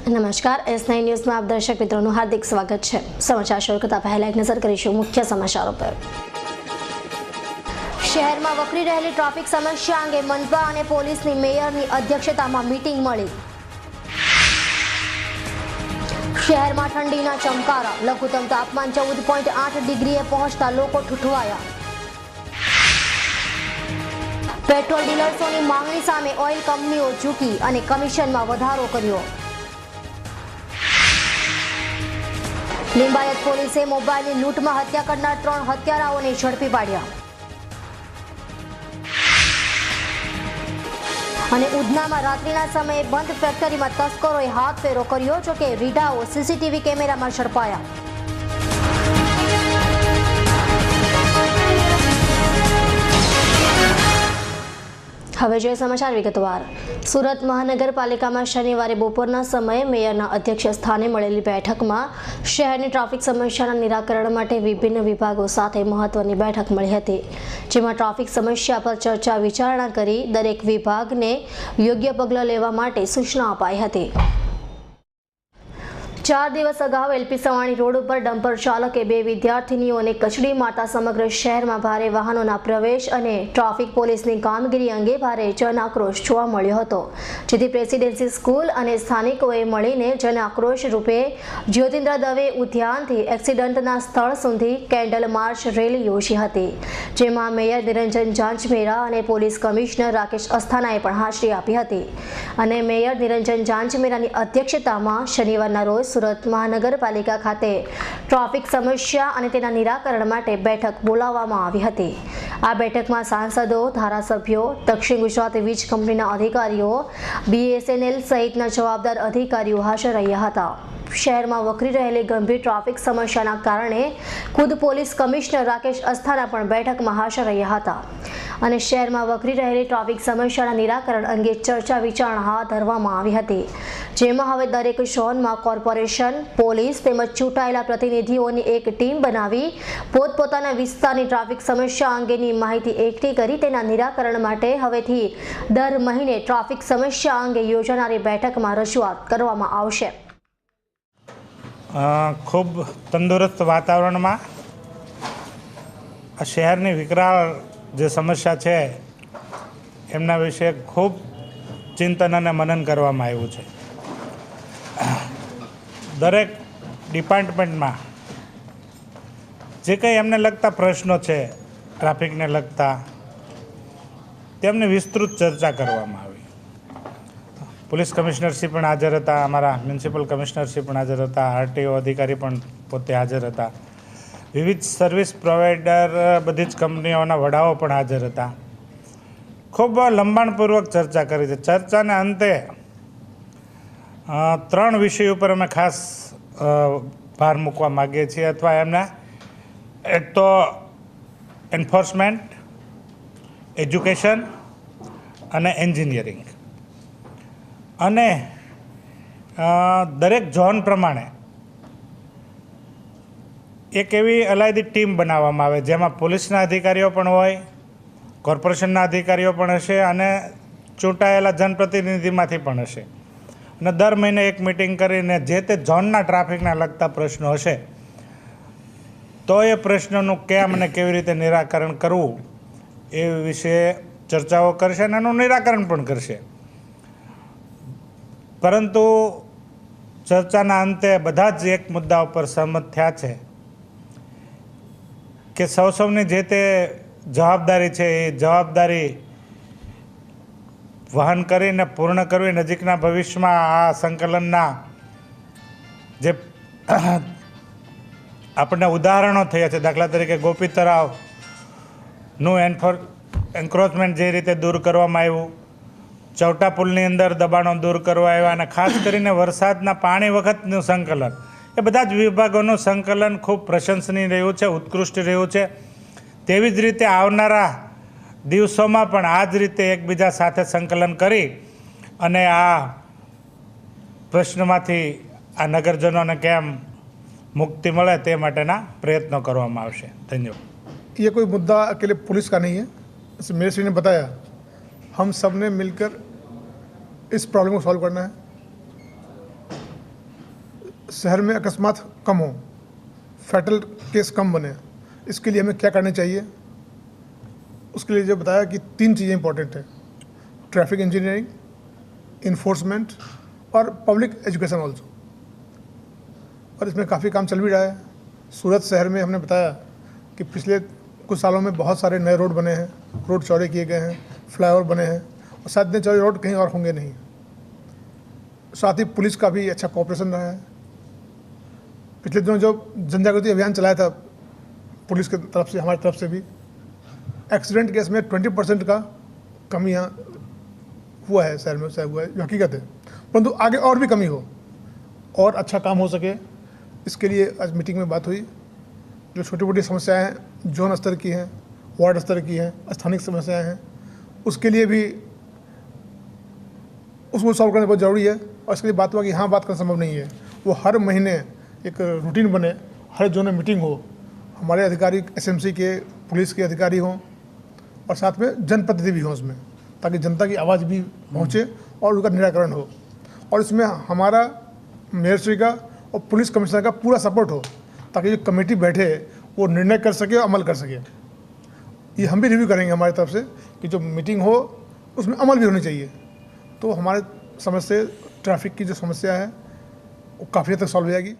નમસ્કાર, S9 ન્યૂઝમાં આપ દર્શક મિત્રોનું હાર્દિક સ્વાગત છે। સમાચાર શરૂ કરતા પહેલા એક નજર કરીશું મુખ્ય સમાચારો પર। શહેરમાં વકરી રહેલી ટ્રાફિક સમસ્યા અંગે મનપા અને પોલીસની મેયરની અધ્યક્ષતામાં મીટિંગ મળી। શહેરમાં ઠંડીના ચમકારા, લઘુત્તમ તાપમાન 14.8 ડિગ્રીએ પહોંચતા લોકો ઠૂઠવાયા। પેટ્રોલ ડીલર્સોની માંગણી સામે ઓઇલ કંપનીઓ ઝૂકી અને કમિશનમાં વધારો કર્યો। લિંબાયત પોલીસે મોબાઈલની લૂંટમાં હત્યા કરનાર 3 હત્યારાઓને ઝડપી પાડ્યા। અને ઉધનામાં રાત્રિના સમયે બંધ ફેક્ટરીમાં તસ્કરોએ હાથફેરો કર્યો, જોકે રીઢાઓ સીસીટીવી કેમેરામાં ઝડપાયા। હવે જોઈએ સમાચાર વિગતવાર। સુરત મહાનગરપાલિકામાં શનિવારે બપોરના સમયે મેયરના અધ્યક્ષ સ્થાને મળેલી બેઠકમાં શહેરની ટ્રાફિક સમસ્યાના નિરાકરણ માટે વિભિન્ન વિભાગો સાથે મહત્વની બેઠક મળી હતી, જેમાં ટ્રાફિક સમસ્યા પર ચર્ચા વિચારણા કરી દરેક વિભાગને યોગ્ય પગલાં લેવા માટે સૂચના અપાઈ હતી। 4 દિવસ અગાઉ એલપી સવાણી રોડ ઉપર ડમ્પર ચાલકે 2 વિદ્યાર્થીનીઓને કચડી મારતા સમગ્ર શહેરમાં ભારે વાહનોના પ્રવેશ અને ટ્રાફિક પોલીસની કામગીરી અંગે ભારે જન આક્રોશ જોવા મળ્યો હતો, જેથી પ્રેસિડેન્સી સ્કૂલ અને સ્થાનિકોએ મળીને જન આક્રોશ રૂપે જ્યોતિન્દ્ર દવે ઉદ્યાનથી એક્સિડન્ટના સ્થળ સુધી કેન્ડલ માર્ચ રેલી યોજી હતી, જેમાં મેયર નિરંજન જાંજમેરા અને પોલીસ કમિશનર રાકેશ અસ્થાનાએ પણ હાજરી આપી હતી। અને મેયર નિરંજન જાંજમેરાની અધ્યક્ષતામાં શનિવારના રોજ સુરત મહાનગરપાલિકા ખાતે ટ્રાફિક સમસ્યા અને તેના નિરાકરણ માટે બેઠક બોલાવવામાં આવી હતી। આ બેઠકમાં સાંસદો, ધારાસભ્યો, દક્ષિણ ગુજરાત વીજ કંપનીના અધિકારીઓ, BSNL સહિતના જવાબદાર અધિકારીઓ હાજર રહ્યા હતા। શહેરમાં વકરી રહેલી ગંભીર ટ્રાફિક સમસ્યાના કારણે ખુદ પોલીસ કમિશનર રાકેશ અસ્થાના પણ બેઠકમાં હાજર રહ્યા હતા અને શહેરમાં વકરી રહેલી ટ્રાફિક સમસ્યાના નિરાકરણ અંગે ચર્ચા વિચારણા હાથ ધરવામાં આવી હતી, જેમાં હવે દરેક ઝોનમાં કોર્પોરેશન, પોલીસ તેમજ ચૂંટાયેલા પ્રતિનિધિઓની એક ટીમ બનાવી પોતપોતાના વિસ્તારની ટ્રાફિક સમસ્યા અંગેની માહિતી એકઠી કરી તેના નિરાકરણ માટે હવેથી દર મહિને ટ્રાફિક સમસ્યા અંગે યોજાનારી બેઠકમાં રજૂઆત કરવામાં આવશે। ખૂબ તંદુરસ્ત વાતાવરણમાં આ શહેરની વિકરાળ જે સમસ્યા છે એમના વિશે ખૂબ ચિંતન અને મનન કરવામાં આવ્યું છે। દરેક ડિપાર્ટમેન્ટમાં જે કંઈ એમને લગતા પ્રશ્નો છે, ટ્રાફિકને લગતા, તેમની વિસ્તૃત ચર્ચા કરવામાં આવી। પોલીસ કમિશનરશ્રી પણ હાજર હતા, અમારા મ્યુનિસિપલ કમિશનરશ્રી પણ હાજર હતા, RTO અધિકારી પણ પોતે હાજર હતા, વિવિધ સર્વિસ પ્રોવાઈડર બધી જ કંપનીઓના વડાઓ પણ હાજર હતા। ખૂબ લંબાણપૂર્વક ચર્ચા કરી છે। ચર્ચાના અંતે 3 વિષય ઉપર અમે ખાસ ભાર મૂકવા માગીએ છીએ, અથવા એમના એક તો એન્ફોર્સમેન્ટ, એજ્યુકેશન અને એન્જિનિયરિંગ, અને દરેક ઝોન પ્રમાણે એક એવી અલાયદી ટીમ બનાવવામાં આવે જેમાં પોલીસના અધિકારીઓ પણ હોય, કોર્પોરેશનના અધિકારીઓ પણ હશે અને ચૂંટાયેલા જનપ્રતિનિધિમાંથી પણ હશે, અને દર મહિને એક મિટિંગ કરીને જે તે ઝોનના ટ્રાફિકના લગતા પ્રશ્નો હશે તો એ પ્રશ્નોનું કેમ અને કેવી રીતે નિરાકરણ કરવું એ વિશે ચર્ચાઓ કરશે અને એનું નિરાકરણ પણ કરશે। પરંતુ ચર્ચાના અંતે બધા જ એક મુદ્દા ઉપર સહમત થયા છે કે સૌની જે તે જવાબદારી છે એ જવાબદારી વહન કરીને પૂર્ણ કરવી। નજીકના ભવિષ્યમાં આ સંકલનના જે આપણને ઉદાહરણો થયા છે, દાખલા તરીકે ગોપી તળાવનું એન્ક્રોચમેન્ટ જે રીતે દૂર કરવામાં આવ્યું, ચૌટા પુલની અંદર દબાણો દૂર કરવા આવ્યા, અને ખાસ કરીને વરસાદના પાણી વખતનું સંકલન, એ બધા જ વિભાગોનું સંકલન ખૂબ પ્રશંસનીય રહ્યું છે, ઉત્કૃષ્ટ રહ્યું છે। તેવી જ રીતે આવનારા દિવસોમાં પણ આ જ રીતે એકબીજા સાથે સંકલન કરી અને આ પ્રશ્નમાંથી આ નગરજનોને કેમ મુક્તિ મળે તે માટેના પ્રયત્નો કરવામાં આવશે। ધન્યવાદ। ये कोई मुद्दा अकेले पुलिस का नहीं है, जैसे मेयर श्री ने बताया, हम सब ने मिलकर इस प्रॉब्लम को सॉल्व करना है। शहर में अकस्मात कम हो, फैटल केस कम बने, इसके लिए हमें क्या करना चाहिए? उसके लिए जो बताया कि 3 चीज़ें इंपॉर्टेंट है: ट्रैफिक इंजीनियरिंग, इन्फोर्समेंट और पब्लिक एजुकेशन ऑल्सो। और इसमें काफ़ी काम चल भी रहा है। सूरत शहर में हमने बताया कि पिछले कुछ सालों में बहुत सारे नए रोड बने हैं, रोड चौड़े किए गए हैं, फ्लाईओवर बने हैं, और शायद इतने चौड़े रोड कहीं और होंगे नहीं। साथ ही पुलिस का भी अच्छा कोऑपरेशन रहा है। पिछले दिनों जो जनजागृति अभियान चलाया था पुलिस की तरफ से, हमारी तरफ से भी, एक्सीडेंट केस में 20% का कमी यहाँ हुआ है शहर में, शायद हुआ है, जो हकीकत है। परंतु आगे और भी कमी हो और अच्छा काम हो सके, इसके लिए आज मीटिंग में बात हुई। जो छोटी मोटी समस्याएं हैं, जोन स्तर की हैं, वार्ड स्तर की हैं, स्थानिक समस्याएं हैं, उसके लिए भी उसको सॉल्व करना बहुत ज़रूरी है। और इसके लिए बात हुआ कि हाँ, बात करना संभव नहीं है, वो हर महीने एक रूटीन बने, हर जोन में मीटिंग हो, हमारे अधिकारी एसएमसी के, पुलिस के अधिकारी हों और साथ में जनप्रतिनिधि भी हों उसमें, ताकि जनता की आवाज़ भी पहुँचे और उसका निराकरण हो। और इसमें हमारा मेयर श्री का और पुलिस कमिश्नर का पूरा सपोर्ट हो, ताकि जो कमेटी बैठे वो निर्णय कर सके और अमल कर सके। ये हम भी रिव्यू करेंगे हमारी तरफ से कि जो मीटिंग हो उसमें अमल भी होनी चाहिए। तो हमारे समझ से ट्रैफिक की जो समस्या है वो काफ़ी हद तक सॉल्व हो जाएगी।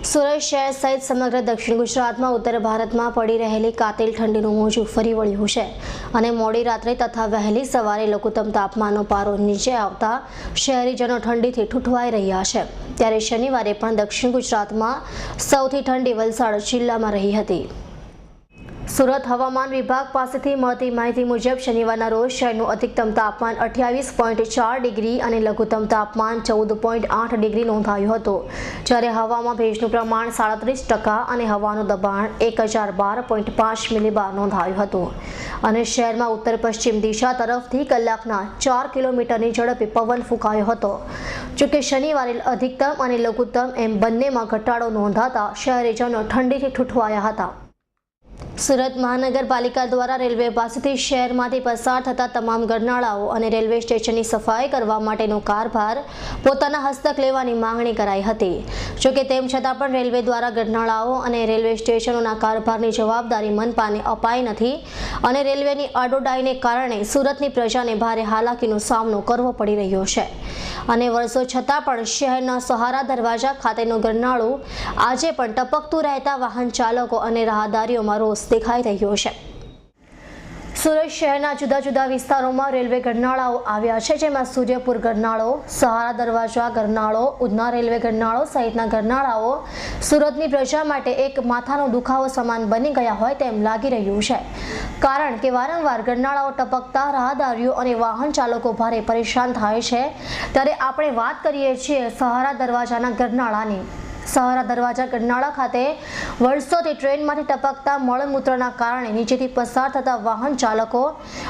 સુરત શહેર સહિત સમગ્ર દક્ષિણ ગુજરાતમાં ઉત્તર ભારતમાં પડી રહેલી કાતિલ ઠંડીનું મોજું ફરી વળ્યું છે અને મોડી રાત્રે તથા વહેલી સવારે લઘુત્તમ તાપમાનનો પારો નીચે આવતા શહેરીજનો ઠંડીથી ઠૂઠવાઈ રહ્યા છે। ત્યારે શનિવારે પણ દક્ષિણ ગુજરાતમાં સૌથી ઠંડી વલસાડ જિલ્લામાં રહી હતી। સુરત હવામાન વિભાગ પાસેથી મળતી માહિતી મુજબ શનિવારના રોજ શહેરનું અધિકતમ તાપમાન 28.4 ડિગ્રી અને લઘુત્તમ તાપમાન 14.8 ડિગ્રી નોંધાયું હતું, જ્યારે હવામાં ભેજનું પ્રમાણ 37% અને હવાનું દબાણ 1012.5 મિલીબાર નોંધાયું હતું અને શહેરમાં ઉત્તર પશ્ચિમ દિશા તરફથી કલાકના 4 કિલોમીટરની ઝડપે પવન ફૂંકાયો હતો। જોકે શનિવારે અધિકતમ અને લઘુત્તમ એમ બંનેમાં ઘટાડો નોંધાતા શહેરીજનો ઠંડીથી ઠૂઠવાયા હતા। સુરત મહાનગરપાલિકા દ્વારા રેલવે પાસેથી શહેરમાંથી પસાર થતા તમામ ગરનાળાઓ અને રેલવે સ્ટેશનની સફાઈ કરવા માટેનો કારભાર પોતાના હસ્તક લેવાની માંગણી કરાઈ હતી। જોકે તેમ છતાં પણ રેલવે દ્વારા ગરનાળાઓ અને રેલવે સ્ટેશનોના કારભારની જવાબદારી મનપાને અપાઈ નથી અને રેલવેની આડોડાઈને કારણે સુરતની પ્રજાને ભારે હાલાકીનો સામનો કરવો પડી રહ્યો છે અને વર્ષો છતાં પણ શહેરના સહારા દરવાજા ખાતેનું ગરનાળું આજે પણ ટપકતું રહેતા વાહન ચાલકો અને રાહદારીઓમાં રોષ દેખાઈ રહ્યો છે। સુરત શહેરના જુદા જુદા વિસ્તારોમાં રેલવે ગરનાળાઓ આવ્યા છે, જેમાં સૂર્યપુર ગરનાળો, સહારા દરવાજા ગરનાળો, ઉધના રેલવે ગરનાળો સહિતના ગરનાળાઓ સુરતની પ્રજા માટે એક માથાનો દુખાવો સમાન બની ગયા હોય તેમ લાગી રહ્યું છે, કારણ કે વારંવાર ગરનાળાઓ ટપકતા રાહદારીઓ અને વાહન ચાલકો ભારે પરેશાન થાય છે। ત્યારે આપણે વાત કરીએ છીએ સહારા દરવાજાના ગરનાળાની। સહારા દરવાજા ગરનાળા ખાતે વર્ષોથી ટ્રેનમાંથી ટપકતા મળમૂત્રના કારણે નીચેથી પસાર થતા વાહન ચાલકો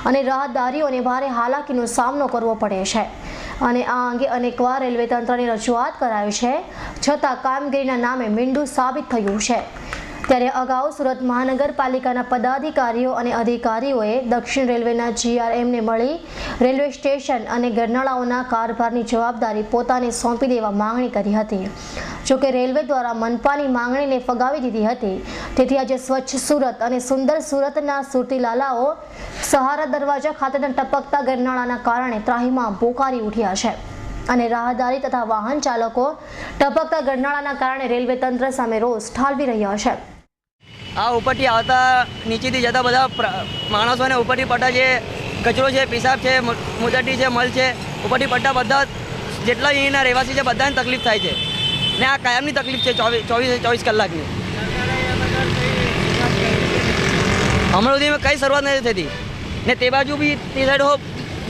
અને રાહદારીઓને ભારે હાલાકીનો સામનો કરવો પડે છે અને આ અંગે અનેકવાર રેલવે તંત્રની રજૂઆત કરાઈ છે, છતાં કામગીરીના નામે મીંડું સાબિત થયું છે। ત્યારે અગાઉ સુરત મહાનગરપાલિકાના પદાધિકારીઓ અને અધિકારીઓએ દક્ષિણ રેલવેના GRMને મળી રેલવે સ્ટેશન અને ગરનાળાઓના કારભારની જવાબદારી પોતાને સોંપી દેવા માંગણી કરી હતી। જોકે રેલવે દ્વારા મનપાની માંગણીને ફગાવી દીધી હતી। તેથી આજે સ્વચ્છ સુરત અને સુંદર સુરતના સુરતી લાલાઓ સહારા દરવાજા ખાતેના ટપકતા ગરનાળાના કારણે ત્રાહીમાં પોકારી ઉઠ્યા છે અને રાહદારી તથા વાહન ચાલકો ટપકતા ગરનાળાના કારણે રેલવે તંત્ર સામે રોષ ઠાલવી રહ્યા છે। આ ઉપરથી આવતા નીચેથી જતા બધા માણસોને ઉપરથી પડતા જે કચરો છે, પેશાબ છે, મુદટી છે, મલ છે, ઉપરથી પડતા બધા જેટલા અહીંના રહેવાસી છે બધાને તકલીફ થાય છે ને આ કાયમની તકલીફ છે 24 કલાકની। હમણાં સુધી કંઈ શરૂઆત નથી થતી ને તે બાજુ બી તે સાઈડ હો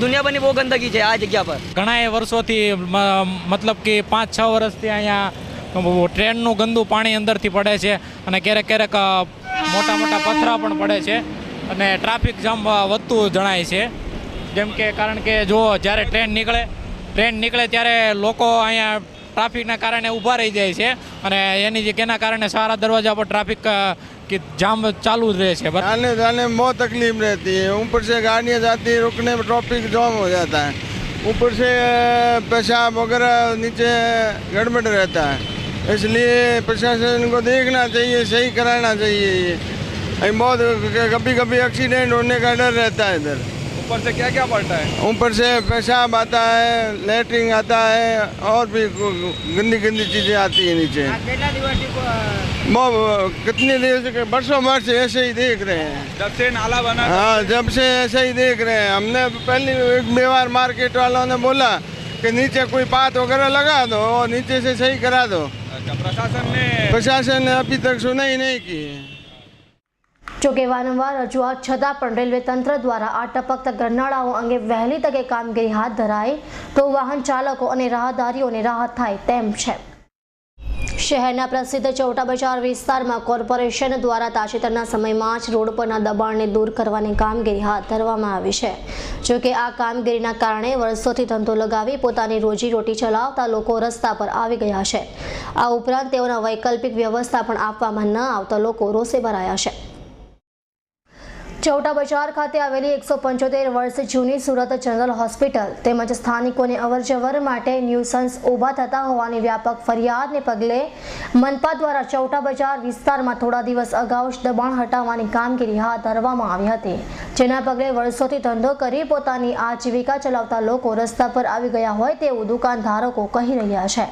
દુનિયાભરની બહુ ગંદકી છે આ જગ્યા પર। ઘણા વર્ષોથી મતલબ કે 5-6 વર્ષથી અહીંયા ટ્રેનનું ગંદુ પાણી અંદરથી પડે છે અને ક્યારેક ક્યારેક મોટા મોટા પથરા પણ પડે છે અને ટ્રાફિક જામ વધતું જણાય છે। જેમ કે કારણ કે જો જ્યારે ટ્રેન નીકળે ત્યારે લોકો અહીંયા ટ્રાફિકના કારણે ઊભા રહી જાય છે અને એના કારણે સહારા દરવાજા પર ટ્રાફિક कि जाम चालू रहे छे। आने जाने में बहुत तकलीफ रहती है, ऊपर से गाड़ियाँ जाती है, रुकने में ट्रैफिक जाम हो जाता है, ऊपर से पेशाब वगैरह नीचे गड़बड़ रहता है। इसलिए प्रशासन को देखना चाहिए, सही कराना चाहिए ये। अभी बहुत कभी कभी एक्सीडेंट होने का डर रहता है इधर। ऊपर से क्या क्या पड़ता है? ऊपर से पेशाब आता है, लेटरिन आता है और भी गंदी गंदी चीज़ें आती है नीचे। कितने देर से, बरसों वर्ष से ऐसे ही देख रहे हैं। जब से नाला बना हाँ, जब से ऐसे ही देख रहे हैं। हमने पहली एक बार मार्केट वालों ने बोला कि नीचे कोई पात वगैरह लगा दो और नीचे से सही करा दो। अच्छा, प्रशासन ने अभी तक सुनाई नहीं की। જોકે વારંવાર રજૂઆત છતાં પણ રેલવે તંત્ર દ્વારા આ ટપકતા ગરનાળાઓ અંગે વહેલી તકે કામગીરી હાથ ધરાય તો વાહન ચાલકો અને રાહદારીઓને રાહત થાય તેમ છે। શહેરના પ્રસિદ્ધ ચૌટા બજાર વિસ્તારમાં કોર્પોરેશન દ્વારા તાજેતરના સમયમાં જ રોડ પરના દબાણને દૂર કરવાની કામગીરી હાથ ધરવામાં આવી છે। જોકે આ કામગીરીના કારણે વર્ષોથી ધંધો લગાવી પોતાની રોજીરોટી ચલાવતા લોકો રસ્તા પર આવી ગયા છે। આ ઉપરાંત તેઓના વૈકલ્પિક વ્યવસ્થા પણ આપવામાં ન આવતા લોકો રોષે ભરાયા છે। ચૌટા બજાર ખાતે આવેલી 175 વર્ષ જૂની સુરત જનરલ હોસ્પિટલ તેમજ સ્થાનિકોને અવરજવર માટે ન્યુસન્સ ઊભા થતા હોવાની વ્યાપક ફરિયાદને પગલે મનપા દ્વારા ચૌટા બજાર વિસ્તારમાં થોડા દિવસ અગાઉ જ દબાણ હટાવવાની કામગીરી હાથ ધરવામાં આવી હતી, જેના પગલે વર્ષોથી ધંધો કરી પોતાની આજીવિકા ચલાવતા લોકો રસ્તા પર આવી ગયા હોય તેવું દુકાનધારકો કહી રહ્યા છે।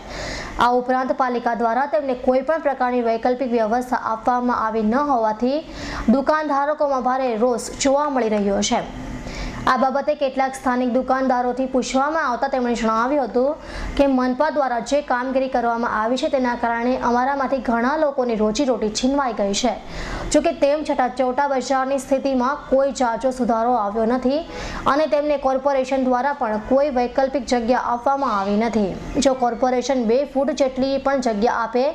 આ ઉપરાંત પાલિકા દ્વારા તેમને કોઈ પણ પ્રકારની વૈકલ્પિક વ્યવસ્થા આપવામાં આવી ન હોવાથી દુકાનધારકોમાં ભારે રોષ જોવા મળી રહ્યો છે। આ બાબતે કેટલાક સ્થાનિક દુકાનદારોથી પૂછવામાં આવતા તેમણે જણાવ્યું હતું કે મનપા દ્વારા જે કામગીરી કરવામાં આવી છે તેના કારણે અમારામાંથી ઘણા લોકોની રોજીરોટી છીનવાઈ ગઈ છે। જોકે તેમ છતાં ચૌટા બજારની સ્થિતિમાં કોઈ જાજો સુધારો આવ્યો નથી અને તેમને કોર્પોરેશન દ્વારા પણ કોઈ વૈકલ્પિક જગ્યા આપવામાં આવી નથી। જો કોર્પોરેશન 2 ફૂટ જેટલી પણ જગ્યા આપે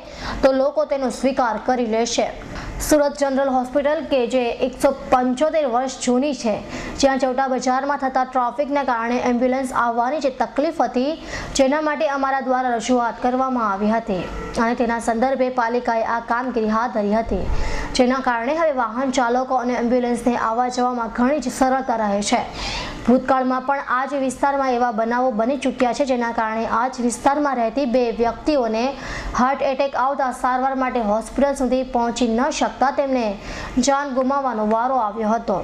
તો લોકો તેનો સ્વીકાર કરી લેશે। સુરત જનરલ હોસ્પિટલ કે જે 175 વર્ષ જૂની છે, જ્યાં ચૌટા બજારમાં થતા ટ્રાફિકના કારણે એમ્બ્યુલન્સ આવવાની જે તકલીફ હતી જેના માટે અમારા દ્વારા રજૂઆત કરવામાં આવી હતી અને તેના સંદર્ભે પાલિકાએ આ કામગીરી હાથ ધરી હતી, જેના કારણે હવે વાહન ચાલકો અને એમ્બ્યુલન્સને આવવા જવામાં ઘણી જ સરળતા રહે છે। ભૂતકાળમાં પણ આ જ વિસ્તારમાં એવા બનાવો બની ચૂક્યા છે, જેના કારણે આ જ વિસ્તારમાં રહેતી 2 વ્યક્તિઓને હાર્ટ એટેક આવતા સારવાર માટે હોસ્પિટલ સુધી પહોંચી ન શકતા તેમને જાન ગુમાવવાનો વારો આવ્યો હતો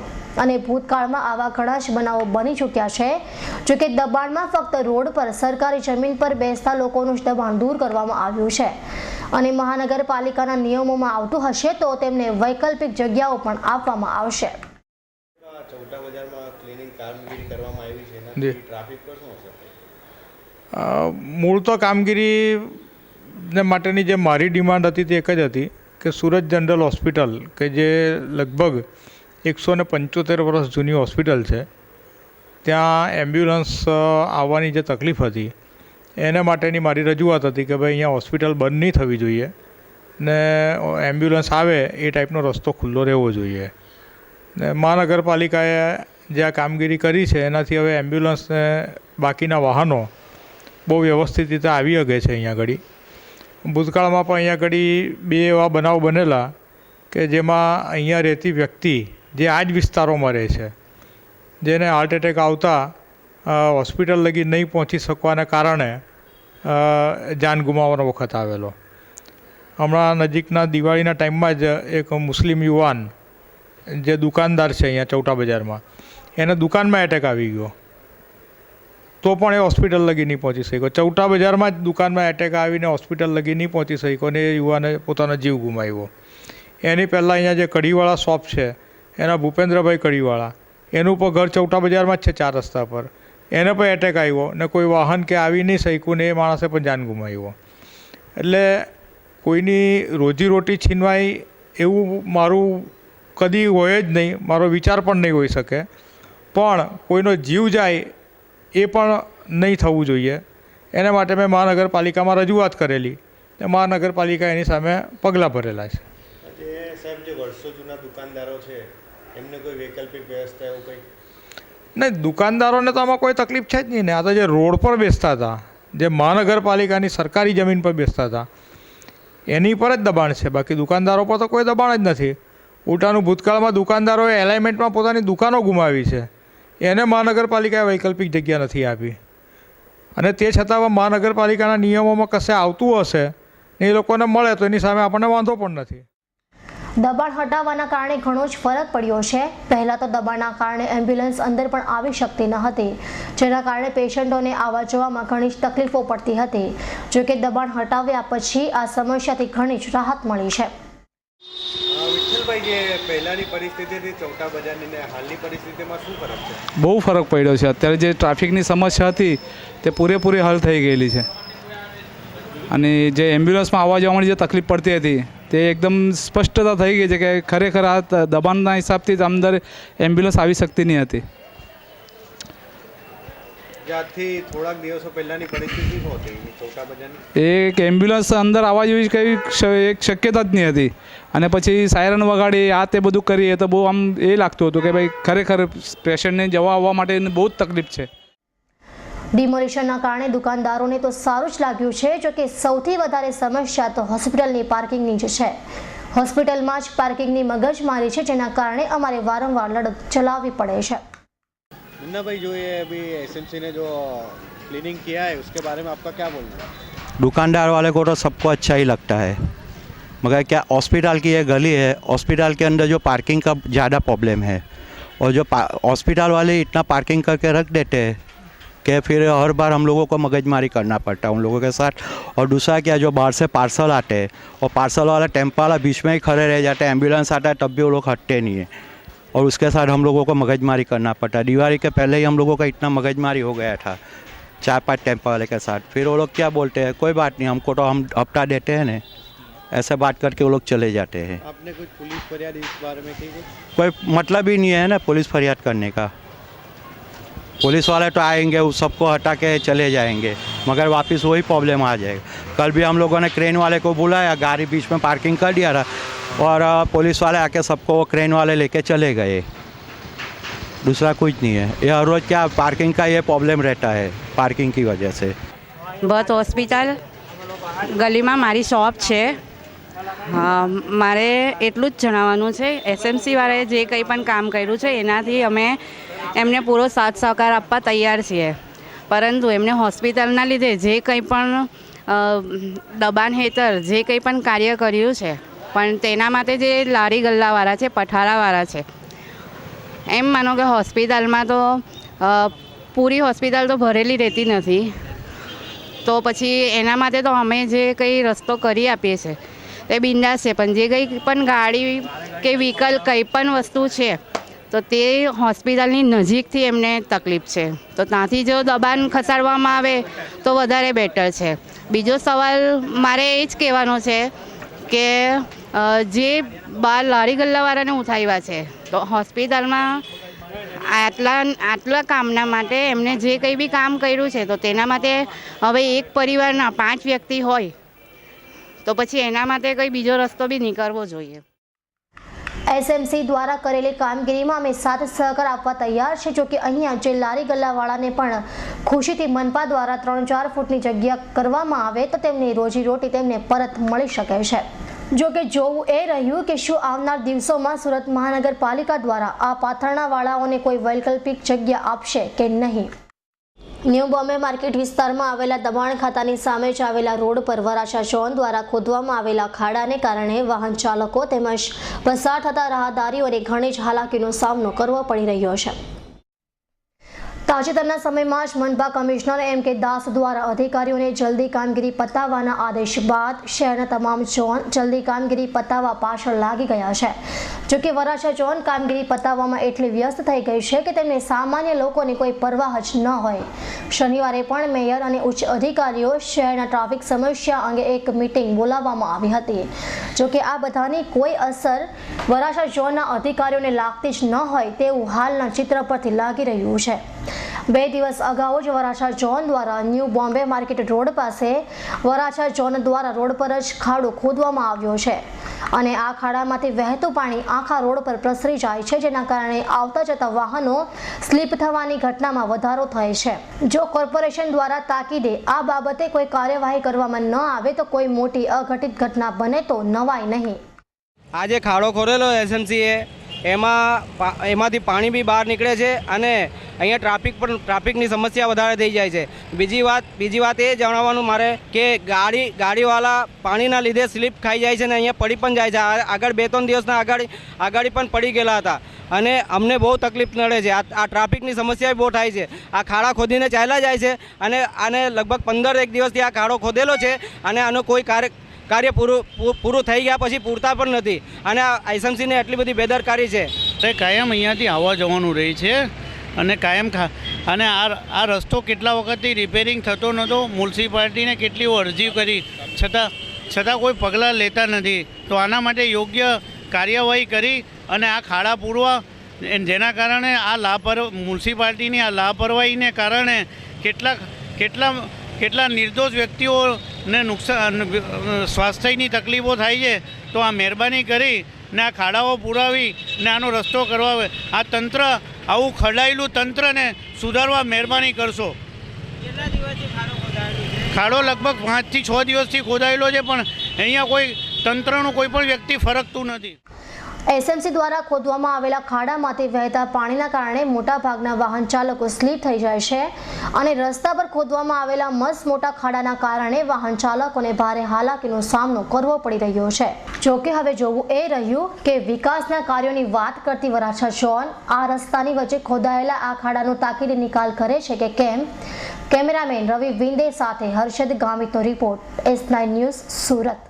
અને ભૂતકાળમાં આવા ઘણા જ બનાવો બની ચૂક્યા છે। જોકે દબાણમાં ફક્ત રોડ પર સરકારી જમીન પર બેસતા લોકોનું જ દબાણ દૂર કરવામાં આવ્યું છે અને મહાનગરપાલિકાના નિયમોમાં આવતું હશે તો તેમને વૈકલ્પિક જગ્યાઓ પણ આપવામાં આવશે। ચૌટા બજારમાં ક્લિનિંગ કામગીરી કરવામાં આવી છે, એનાથી ટ્રાફિક પર શું અસર થઈ? મૂળ તો કામગીરીને માટેની જે મારી ડિમાન્ડ હતી તે એક જ હતી કે સુરત જનરલ હોસ્પિટલ કે જે લગભગ 175 વર્ષ જૂની હોસ્પિટલ છે, ત્યાં એમ્બ્યુલન્સ આવવાની જે તકલીફ હતી એને માટેની મારી રજૂઆત હતી કે ભાઈ અહીંયા હોસ્પિટલ બંધ નહીં થવી જોઈએ ને એમ્બ્યુલન્સ આવે એ ટાઈપનો રસ્તો ખુલ્લો રહેવો જોઈએ। ને મહાનગરપાલિકાએ જે આ કામગીરી કરી છે એનાથી હવે એમ્બ્યુલન્સને બાકીના વાહનો બહુ વ્યવસ્થિત રીતે આવી શકે છે અહીંયા આગળ। ભૂતકાળમાં પણ અહીંયા આગળ 2 એવા બનાવ બનેલા કે જેમાં અહીંયા રહેતી વ્યક્તિ જે આ જ વિસ્તારોમાં રહે છે, જેને હાર્ટ એટેક આવતા હોસ્પિટલ લગી નહીં પહોંચી શકવાના કારણે જાન ગુમાવવાનો વખત આવેલો। હમણાં નજીકના દિવાળીના ટાઈમમાં જ એક મુસ્લિમ યુવાન જે દુકાનદાર છે અહીંયા ચૌટા બજારમાં, એને દુકાનમાં એટેક આવી ગયો તો પણ એ હોસ્પિટલ લગી નહીં પહોંચી શક્યો। ચૌટા બજારમાં જ દુકાનમાં એટેક આવીને હોસ્પિટલ લગી નહીં પહોંચી શક્યો અને એ યુવાને પોતાનો જીવ ગુમાવ્યો। એની પહેલાં અહીંયા જે કઢીવાળા શોપ છે એના ભૂપેન્દ્રભાઈ કઢીવાળા, એનું પણ ઘર ચૌટા બજારમાં જ છે 4 રસ્તા પર, એને પણ એટેક આવ્યો ને કોઈ વાહન કે આવી નહીં શક્યું ને એ માણસે પણ જાન ગુમાવ્યો। એટલે કોઈની રોજીરોટી છીનવાય એવું મારું કદી હોય જ નહીં, મારો વિચાર પણ નહીં હોઈ શકે, પણ કોઈનો જીવ જાય એ પણ નહીં થવું જોઈએ। એના માટે મેં મહાનગરપાલિકામાં રજૂઆત કરેલી ને મહાનગરપાલિકા એની સામે પગલાં ભરેલા છે। સાહેબ, જે વર્ષો જૂના દુકાનદારો છે એમને કોઈ વૈકલ્પિક વ્યવસ્થા એવું કંઈ? નહીં, દુકાનદારોને તો આમાં કોઈ તકલીફ છે જ નહીં ને। આ તો જે રોડ પર બેસતા હતા, જે મહાનગરપાલિકાની સરકારી જમીન પર બેસતા હતા એની પર જ દબાણ છે, બાકી દુકાનદારો પર તો કોઈ દબાણ જ નથી। ઉલટાનું ભૂતકાળમાં દુકાનદારોએ એલાઇનમેન્ટમાં પોતાની દુકાનો ગુમાવી છે, એને મહાનગરપાલિકાએ વૈકલ્પિક જગ્યા નથી આપી અને તે છતાં મહાનગરપાલિકાના નિયમોમાં કશે આવતું હશે એ લોકોને મળે તો એની સામે આપણને વાંધો પણ નથી. દબાણ હટાવવાના કારણે ઘણો જ ફરક પડ્યો છે. પહેલાં તો દબાણના કારણે એમ્બ્યુલન્સ અંદર પણ આવી શકતી ન હતી, જેના કારણે પેશન્ટોને આવવા જવામાં ઘણી જ તકલીફો પડતી હતી. જોકે દબાણ હટાવ્યા પછી આ સમસ્યાથી ઘણી જ રાહત મળી છે. વિઠ્ઠલભાઈ, જે પહેલાંની પરિસ્થિતિથી ચૌટા બજારની ને હાલની પરિસ્થિતિમાં શું ફરક છે? બહુ ફરક પડ્યો છે. અત્યારે જે ટ્રાફિકની સમસ્યા હતી તે પૂરેપૂરી હલ થઈ ગયેલી છે, અને જે એમ્બ્યુલન્સમાં આવવા જવાની જે તકલીફ પડતી હતી તે એકદમ સ્પષ્ટતા થઈ ગઈ છે કે ખરેખર આ દબાણના હિસાબથી જ અંદર એમ્બ્યુલન્સ આવી શકતી નહીં હતી. આજથી થોડાક દિવસો પહેલાંની પરિસ્થિતિ શું હતી ચૌટા બજારની? એક એમ્બ્યુલન્સ અંદર આવવા જેવી કંઈ એક શક્યતા જ નહીં હતી, અને પછી સાયરન વગાડી આ તે બધું કરીએ તો બહુ આમ એ લાગતું હતું કે ભાઈ ખરેખર પેશન્ટને જવા આવવા માટે બહુ જ તકલીફ છે. ડિમોલિશનના કારણે દુકાનદારોને તો સારું જ લાગ્યું છે. જોકે સૌથી વધારે સમસ્યા તો હોસ્પિટલની પાર્કિંગની જ છે. હોસ્પિટલમાં જ પાર્કિંગની મગજમારી છે, જેના કારણે અમારે વારંવાર લડત ચલાવવી પડે છે. मुन्ना भाई, जो ये अभी एसएमसी ने जो क्लीनिंग किया है उसके बारे में आपका क्या बोलना है? दुकानदार वाले को तो सबको अच्छा ही लगता है, मगर क्या हॉस्पिटल की ये गली है, हॉस्पिटल के अंदर जो पार्किंग का ज़्यादा प्रॉब्लम है, और जो हॉस्पिटल वाले इतना पार्किंग करके रख देते हैं कि फिर हर बार हम लोगों को मगजमारी करना पड़ता है उन लोगों के साथ. और दूसरा क्या, जो बाहर से पार्सल आते हैं और पार्सल वाला टेम्पो वाला बीच में ही खड़े रह जाते हैं, एम्बुलेंस आता है तब भी वो लोग हटते नहीं हैं, और उसके साथ हम लोगों को मगजमारी करना पड़ता है. दिवाली के पहले ही हम लोगों का इतना मगजमारी हो गया था 4-5 टेम्पो वाले के साथ. फिर वो लोग क्या बोलते हैं, कोई बात नहीं, हमको तो हम हफ्ता देते हैं ना, ऐसे बात करके वो लोग चले जाते हैं. आपने कुछ पुलिस फरियाद इस बारे में की? कोई मतलब ही नहीं है ना पुलिस फरियाद करने का. पुलिस वाले तो आएंगे, उस सबको हटा के चले जाएंगे, मगर वापस वही प्रॉब्लम आ जाएगा. कल भी हम लोगों ने क्रेन वाले को बुलाया, गाड़ी बीच में पार्किंग कर दिया था, और पुलिस वाले आके सबको वो क्रेन वाले लेके चले गए. दूसरा कुछ नहीं है. ये हर रोज़ क्या पार्किंग का ये प्रॉब्लम रहता है, पार्किंग की वजह से. બસ હોસ્પિટલ ગલીમાં મારી શોપ છે. હા, મારે એટલું જ જણાવવાનું છે, એસએમસી વાળાએ જે કંઈ પણ કામ કર્યું છે એનાથી અમે એમને પૂરો સાથ સહકાર આપવા તૈયાર છીએ, પરંતુ એમને હોસ્પિટલના લીધે જે કંઈ પણ દબાણ હેઠળ જે કંઈ પણ કાર્ય કર્યું છે, પણ તેના માટે જે લારી ગલ્લાવાળા છે, પઠારાવાળા છે, એમ માનો કે હોસ્પિટલમાં તો પૂરી હોસ્પિટલ તો ભરેલી રહેતી નથી, તો પછી એના માટે તો અમે જે કંઈ રસ્તો કરી આપીએ છીએ તે બિંદાસ છે, પણ જે કંઈ પણ ગાડી કે વ્હીકલ કંઈ પણ વસ્તુ છે તો તે હોસ્પિટલની નજીકથી એમને તકલીફ છે, તો ત્યાંથી જો દબાણ ખસાડવામાં આવે તો વધારે બેટર છે. બીજો સવાલ મારે એ જ કહેવાનો છે કે જે બાર લારી ગલ્લાવાળાને ઉઠાવ્યા છે, તો હોસ્પિટલમાં આટલા કામના માટે એમને જે કંઈ બી કામ કર્યું છે, તો તેના માટે હવે એક પરિવારના 5 વ્યક્તિ હોય તો પછી એના માટે કંઈ બીજો રસ્તો બી નીકળવો જોઈએ. એસએમસી દ્વારા કરેલી કામગીરીમાં અમે સાથ સહકાર આપવા તૈયાર છે. જોકે અહીંયા જે લારી ગલ્લાવાળાને પણ ખુશીથી મનપા દ્વારા 3-4 ફૂટની જગ્યા કરવામાં આવે તો તેમની રોજીરોટી તેમને પરત મળી શકે છે. જોકે જોવું એ રહ્યું કે શું આવનાર દિવસોમાં સુરત મહાનગરપાલિકા દ્વારા આ પાથરણાવાળાઓને કોઈ વૈકલ્પિક જગ્યા આપશે કે નહીં. ન્યૂ બોમ્બે માર્કેટ વિસ્તારમાં આવેલા દબાણ ખાતાની સામે જ આવેલા રોડ પર વરાછા ઝોન દ્વારા ખોદવામાં આવેલા ખાડાને કારણે વાહન ચાલકો તેમજ પસાર થતા રાહદારીઓને ઘણી જ હાલાકીનો સામનો કરવો પડી રહ્યો છે. તાજેતરના સમયમાં જ મનપા કમિશનર એમ કે દાસ દ્વારા અધિકારીઓને જલ્દી કામગીરી પતાવવાના આદેશ બાદ શહેરના તમામ ઝોન જલ્દી કામગીરી પતાવવા પાછળ લાગી ગયા છે. જોકે વરાછા ઝોન કામગીરી પતાવવામાં એટલી વ્યસ્ત થઈ ગઈ છે કે તેમને સામાન્ય લોકોની કોઈ પરવાહ જ ન હોય. શનિવારે પણ મેયર અને ઉચ્ચ અધિકારીઓ શહેરના ટ્રાફિક સમસ્યા અંગે એક મીટિંગ બોલાવવામાં આવી હતી. જોકે આ બધાની કોઈ અસર વરાછા ઝોનના અધિકારીઓને લાગતી જ ન હોય તેવું હાલના ચિત્ર પરથી લાગી રહ્યું છે. 2 દિવસ અગાઉ જ વરાછા ઝોન દ્વારા ન્યૂ બોમ્બે માર્કેટ રોડ પાસે વરાછા ઝોન દ્વારા રોડ પર જ ખાડો ખોદવામાં આવ્યો છે અને આ ખાડામાંથી વહેતું પાણી આખા રોડ પર પ્રસરી જાય છે, જેના કારણે આવતા જતા વાહનો સ્લીપ થવાની ઘટનામાં વધારો થાય છે. જો કોર્પોરેશન દ્વારા તાકીદે આ બાબતે કોઈ કાર્યવાહી કરવામાં ન આવે તો કોઈ મોટી અઘટિત ઘટના બને તો નવાય નહીં. આજે ખાડો ખોદેલો એસએમસીએ એમાંથી પાણી બી બહાર નીકળે છે અને અહીંયા ટ્રાફિકની સમસ્યા વધારે થઈ જાય છે. બીજી વાત એ જણાવવાનું મારે કે ગાડીવાળા પાણીના લીધે સ્લીપ ખાઈ જાય છે અને અહીંયા પડી પણ જાય છે. આગળ 2-3 દિવસના આગળ પણ પડી ગયેલા હતા અને અમને બહુ તકલીફ નડે છે. આ ટ્રાફિકની સમસ્યા બહુ થાય છે. આ ખાડા ખોદીને ચાલ્યા જાય છે અને લગભગ 15 દિવસથી આ ખાડો ખોદેલો છે અને આનો કોઈ કાર્ય પૂરું થઈ ગયા પછી પૂરતા પણ નથી અને આ એસએમસીને એટલી બધી બેદરકારી છે. તે કાયમ અહીંયાથી આવવા જવાનું રહે છે અને કાયમ અને આ રસ્તો કેટલા વખતથી રિપેરિંગ થતો નહોતો. મ્યુનિસિપાલિટીને કેટલી અરજી કરી છતાં કોઈ પગલાં લેતા નથી. તો આના માટે યોગ્ય કાર્યવાહી કરી અને આ ખાડા પૂરવા, જેના કારણે મ્યુનિસિપાલિટીની આ લાપરવાહીને કારણે કેટલા નિર્દોષ વ્યક્તિઓને નુકસાન, સ્વાસ્થ્યની તકલીફો થાય છે. તો આ મહેરબાની કરી ને આ ખાડાઓ પુરાવી ને આનો રસ્તો કરવા, આ તંત્ર, આવું ખડાયેલું તંત્રને સુધારવા મહેરબાની કરશો. ખાડો લગભગ 5 થી 6 દિવસથી ખોદાયેલો છે પણ અહીંયા કોઈ તંત્રનું કોઈ પણ વ્યક્તિ ફરકતું નથી. એસએમસી દ્વારા ખોદવામાં આવેલા ખાડામાંથી વહેતા પાણીના કારણે મોટાભાગના વાહન ચાલકો સ્લીપ થઈ જાય છે અને રસ્તા પર ખોદવામાં આવેલા મોટા ખાડાના કારણે વાહન ચાલકોને ભારે હાલાકીનો સામનો કરવો પડી રહ્યો છે. જોકે હવે જોવું એ રહ્યું કે વિકાસના કાર્યોની વાત કરતી વરાછા ઝોન આ રસ્તાની વચ્ચે ખોદાયેલા આ ખાડાનો તાકીદે નિકાલ કરે છે કે કેમ? કેમેરામેન રવિ વિંદે સાથે હર્ષદ ગામિતનો રિપોર્ટ, S9 ન્યૂઝ, સુરત.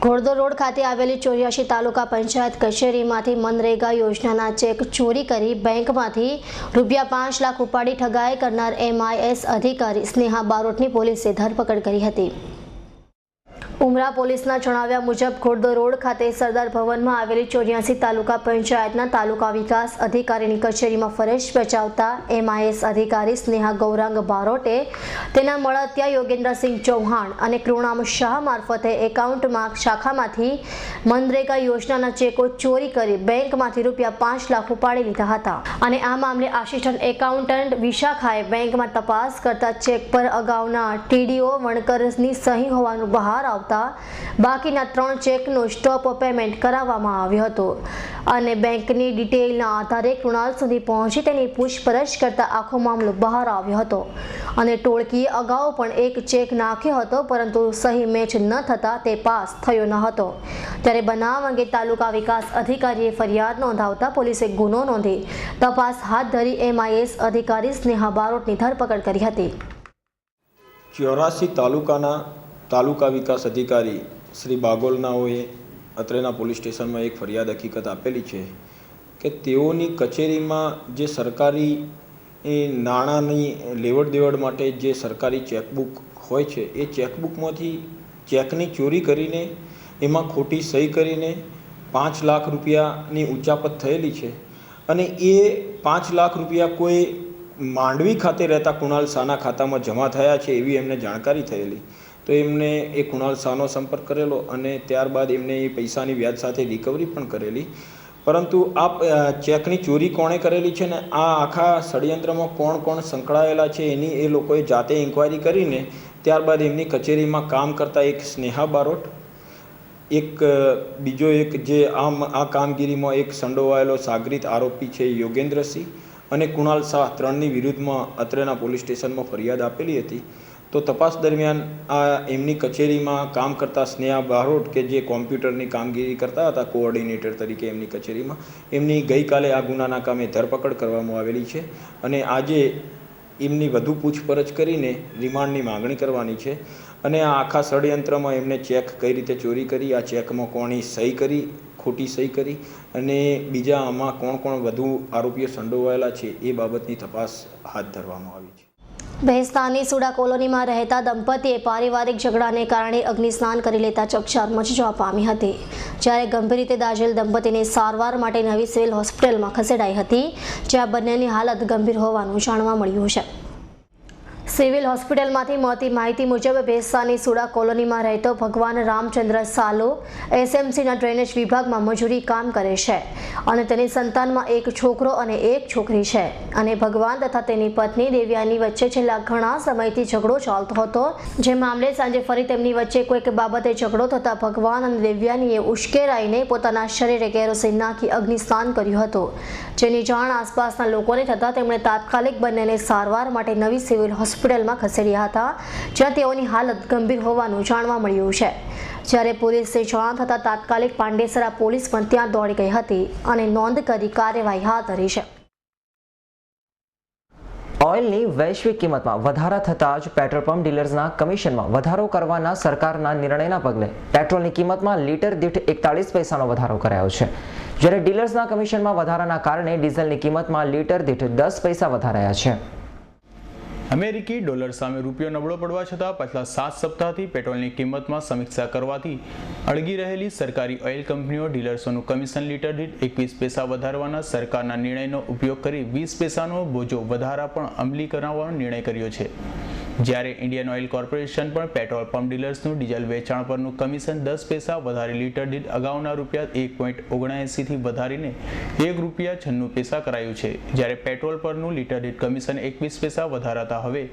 ઘોડદોર રોડ ખાતે આવેલી 84 તાલુકા પંચાયત કચેરીમાંથી મનરેગા યોજનાના ચેક ચોરી કરી બેંકમાંથી ₹5 લાખ ઉપાડી ઠગાઈ કરનાર MIS અધિકારી સ્નેહા બારોટની પોલીસે ધરપકડ કરી હતી. ઉમરા પોલીસના જણાવ્યા મુજબ ઘોડદોર રોડ ખાતે સરદાર ભવનમાં આવેલી 84 તાલુકા પંચાયતના તાલુકા વિકાસ અધિકારીની કચેરીમાં ફરજ બજાવતા MIS અધિકારી સ્નેહા ગૌરાંગ બારોટે તેના મળતિયા યોગેન્દ્રસિંહ ચૌહાણ અને કૃણામ શાહ મારફતે એકાઉન્ટમાં શાખામાંથી મનરેગા યોજનાના ચેકો ચોરી કરી બેંકમાંથી ₹5 લાખ ઉપાડી લીધા હતા અને આ મામલે આસિસ્ટન્ટ એકાઉન્ટન્ટ વિશાખાએ બેંકમાં તપાસ કરતા ચેક પર અગાઉના TDO વણકરની સહી હોવાનું બહાર આવતા બાકીના 3 ચેકનો સ્ટોપ પેમેન્ટ કરાવવામાં આવ્યો હતો અને બેંકની ડિટેલના આધારે કૃણાલ સુધી પહોંચી તેની પૂછપરછ કરતા આખો મામલો બહાર આવ્યો હતો અને ટોળકીએ અગાઉ પણ એક ચેક નાખ્યો હતો પરંતુ સહી મેચ ન થતાં તે પાસ થયો ન હતો. ત્યારે બનાવ અંગે તાલુકા વિકાસ અધિકારીએ ફરિયાદ નોંધાવતા પોલીસે ગુનો નોંધી તપાસ હાથ ધરી MIS અધિકારી સ્નેહા બારોટની ધરપકડ કરી હતી. 84 તાલુકાના તાલુકા વિકાસ અધિકારી શ્રી બાગોલનાઓએ અત્રેના પોલીસ સ્ટેશનમાં એક ફરિયાદ હકીકત આપેલી છે કે તેઓની કચેરીમાં જે સરકારી નાણાંની લેવડ દેવડ માટે જે સરકારી ચેકબુક હોય છે એ ચેકબુકમાંથી ચેકની ચોરી કરીને એમાં ખોટી સહી કરીને ₹5 લાખ રૂપિયાની ઉચાપત થયેલી છે અને એ ₹5 લાખ રૂપિયા કોઈ માંડવી ખાતે રહેતા કુણાલ શાહના ખાતામાં જમા થયા છે એવી એમને જાણકારી થયેલી. તો એમને એ કુણાલ શાહનો સંપર્ક કરેલો અને ત્યારબાદ એમને એ પૈસાની વ્યાજ સાથે રિકવરી પણ કરેલી. પરંતુ આ ચેકની ચોરી કોણે કરેલી છે ને આ આખા ષડયંત્રમાં કોણ સંકળાયેલા છે એની એ લોકોએ જાતે ઇન્ક્વાયરી કરીને ત્યારબાદ એમની કચેરીમાં કામ કરતા એક સ્નેહા બારોટ, બીજો જે આ કામગીરીમાં એક સંડોવાયેલો સાગરીત આરોપી છે યોગેન્દ્રસિંહ અને કુણાલ શાહ 3ની વિરુદ્ધમાં અત્રેના પોલીસ સ્ટેશનમાં ફરિયાદ આપેલી હતી. તો તપાસ દરમિયાન આ એમની કચેરીમાં કામ કરતા સ્નેહા બારોટ કે જે કોમ્પ્યુટરની કામગીરી કરતા હતા કોઓર્ડિનેટર તરીકે એમની કચેરીમાં, એમની ગઈકાલે આ ગુનાના કામે ધરપકડ કરવામાં આવેલી છે અને આજે એમની વધુ પૂછપરછ કરીને રિમાન્ડની માગણી કરવાની છે. અને આ આખા ષડયંત્રમાં એમને ચેક કઈ રીતે ચોરી કરી, આ ચેકમાં કોની સહી કરી, ખોટી સહી કરી અને બીજા આમાં કોણ વધુ આરોપીઓ સંડોવાયેલા છે એ બાબતની તપાસ હાથ ધરવામાં આવી છે. ભેસ્તાની સુડા કોલોનીમાં રહેતા દંપતીએ પારિવારિક ઝઘડાને કારણે અગ્નિસ્નાન કરી લેતા ચકચાર મચી જવા પામી હતી. જ્યારે ગંભીર રીતે દાઝેલ દંપતીને સારવાર માટે નવી સિવિલ હોસ્પિટલમાં ખસેડાઈ હતી જ્યાં બંનેની હાલત ગંભીર હોવાનું જાણવા મળ્યું છે. સિવિલ હોસ્પિટલમાંથી મળતી માહિતી મુજબ ભેસાની સુડા કોલોનીમાં રહેતો ભગવાન રામચંદ્ર સાલો એસએમસીના ડ્રેનેજ વિભાગમાં મજૂરી કામ કરે છે અને તેની સંતાનમાં એક છોકરો અને એક છોકરી છે અને ભગવાન તથા તેની પત્ની દેવ્યાની વચ્ચે છેલ્લા ઘણા સમયથી ઝઘડો ચાલતો હતો, જે મામલે સાંજે ફરી તેમની વચ્ચે કોઈક બાબતે ઝઘડો થતાં ભગવાન અને દેવ્યાનીએ ઉશ્કેરાઈને પોતાના શરીરે કેરોસીન નાખી અગ્નિસ્નાન કર્યું હતું, જેની જાણ આસપાસના લોકોને થતાં તેમણે તાત્કાલિક બંનેને સારવાર માટે નવી સિવિલ હોસ્પિટલમાં ખસેડ્યા હતા, જ્યાં તેઓની હાલત ગંભીર હોવાનું જાણવા મળ્યું છે. જ્યારે પોલીસને જાણ થતાં તાત્કાલિક પાંડેસરા પોલીસ પણ ત્યાં દોડી ગઈ હતી અને નોંધ કરી કાર્યવાહી હાથ ધરી છે. ઓઇલની વૈશ્વિક કિંમતમાં વધારા થતાં જ પેટ્રોલ પંપ ડીલર્સના કમિશનમાં વધારો કરવાના સરકારના નિર્ણયના પગલે પેટ્રોલની કિંમતમાં લીટર દીઠ 41 પૈસાનો વધારો કરાયો છે, જ્યારે ડીલર્સના કમિશનમાં વધારાના કારણે ડીઝલની કિંમતમાં લીટર દીઠ 10 પૈસા વધારાયા છે. અમેરિકી ડોલર સામે રૂપિયો નબળો પડવા છતાં પાછલા 7 સપ્તાહથી પેટ્રોલની કિંમતમાં સમીક્ષા કરવાથી અળગી રહેલી સરકારી ઓઇલ કંપનીઓ ડીલર્સોનું કમિશન લીટર દીઠ 21 પૈસા વધારવાના સરકારના નિર્ણયનો ઉપયોગ કરી 20 પૈસાનો બોજો વધારા પણ અમલી કરાવવાનો નિર્ણય કર્યો છે. જ્યારે ઇન્ડિયન ઓઇલ કોર્પોરેશન પણ પેટ્રોલ પંપ ડીલર્સનું ડીઝલ વેચાણ પરનું કમિશન 10 પૈસા વધારી લીટર દીઠ અગાઉના રૂપિયા 1.79થી વધારીને ₹1.96 કરાયું છે, જ્યારે પેટ્રોલ પરનું લીટર દીઠ કમિશન 21 પૈસા વધારાતા હવે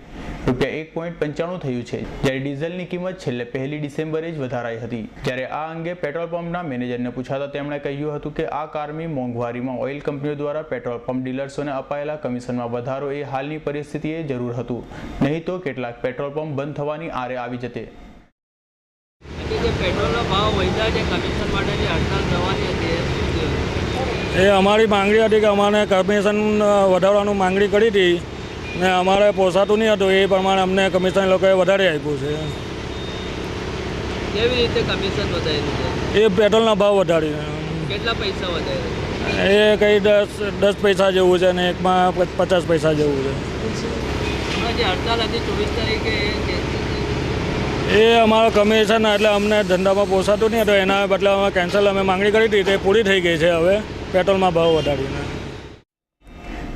₹1.95 થયું છે, જ્યારે ડીઝલની કિંમત છેલ્લે 1 ડિસેમ્બરે જ વધારાઈ હતી. જ્યારે આ અંગે પેટ્રોલ પંપના મેનેજરને પૂછાતા તેમણે કહ્યું હતું કે આ કારમી મોંઘવારીમાં ઓઇલ કંપનીઓ દ્વારા પેટ્રોલ પંપ ડીલર્સોને અપાયેલા કમિશનમાં વધારો એ હાલની પરિસ્થિતિએ જરૂર હતું, નહીં તો કેટલાક પેટ્રોલ પંપ બંધ થવાની આરે આવી જતે. પેટ્રોલનો ભાવ વધ્યા છે, કમિશન માટે જે હડતાલ થવાની હતી એ અમારી માંગણી હતી કે અમારે કમિશન વધારવાનું માંગણી કરી હતી ને અમારે પોસાતું નહીં હતું, એ પ્રમાણે અમને કમિશન લોકોએ વધારે આપ્યું છે. કેવી રીતે કમિશન વધાર્યું છે? એ પેટ્રોલના ભાવ વધારી. કેટલા પૈસા વધારે? એ કંઈ 10 પૈસા જેવું છે ને એકમાં 50 પૈસા જેવું છે. જે હડતાલ હતી 24 તારીખે એ અમારો કમિશન એટલે અમને ધંધામાં પોસાતું નહીં હતું, એના બદલે અમે કેન્સલ માંગણી કરી હતી, તે પૂરી થઈ ગઈ છે હવે પેટ્રોલમાં ભાવ વધારીને.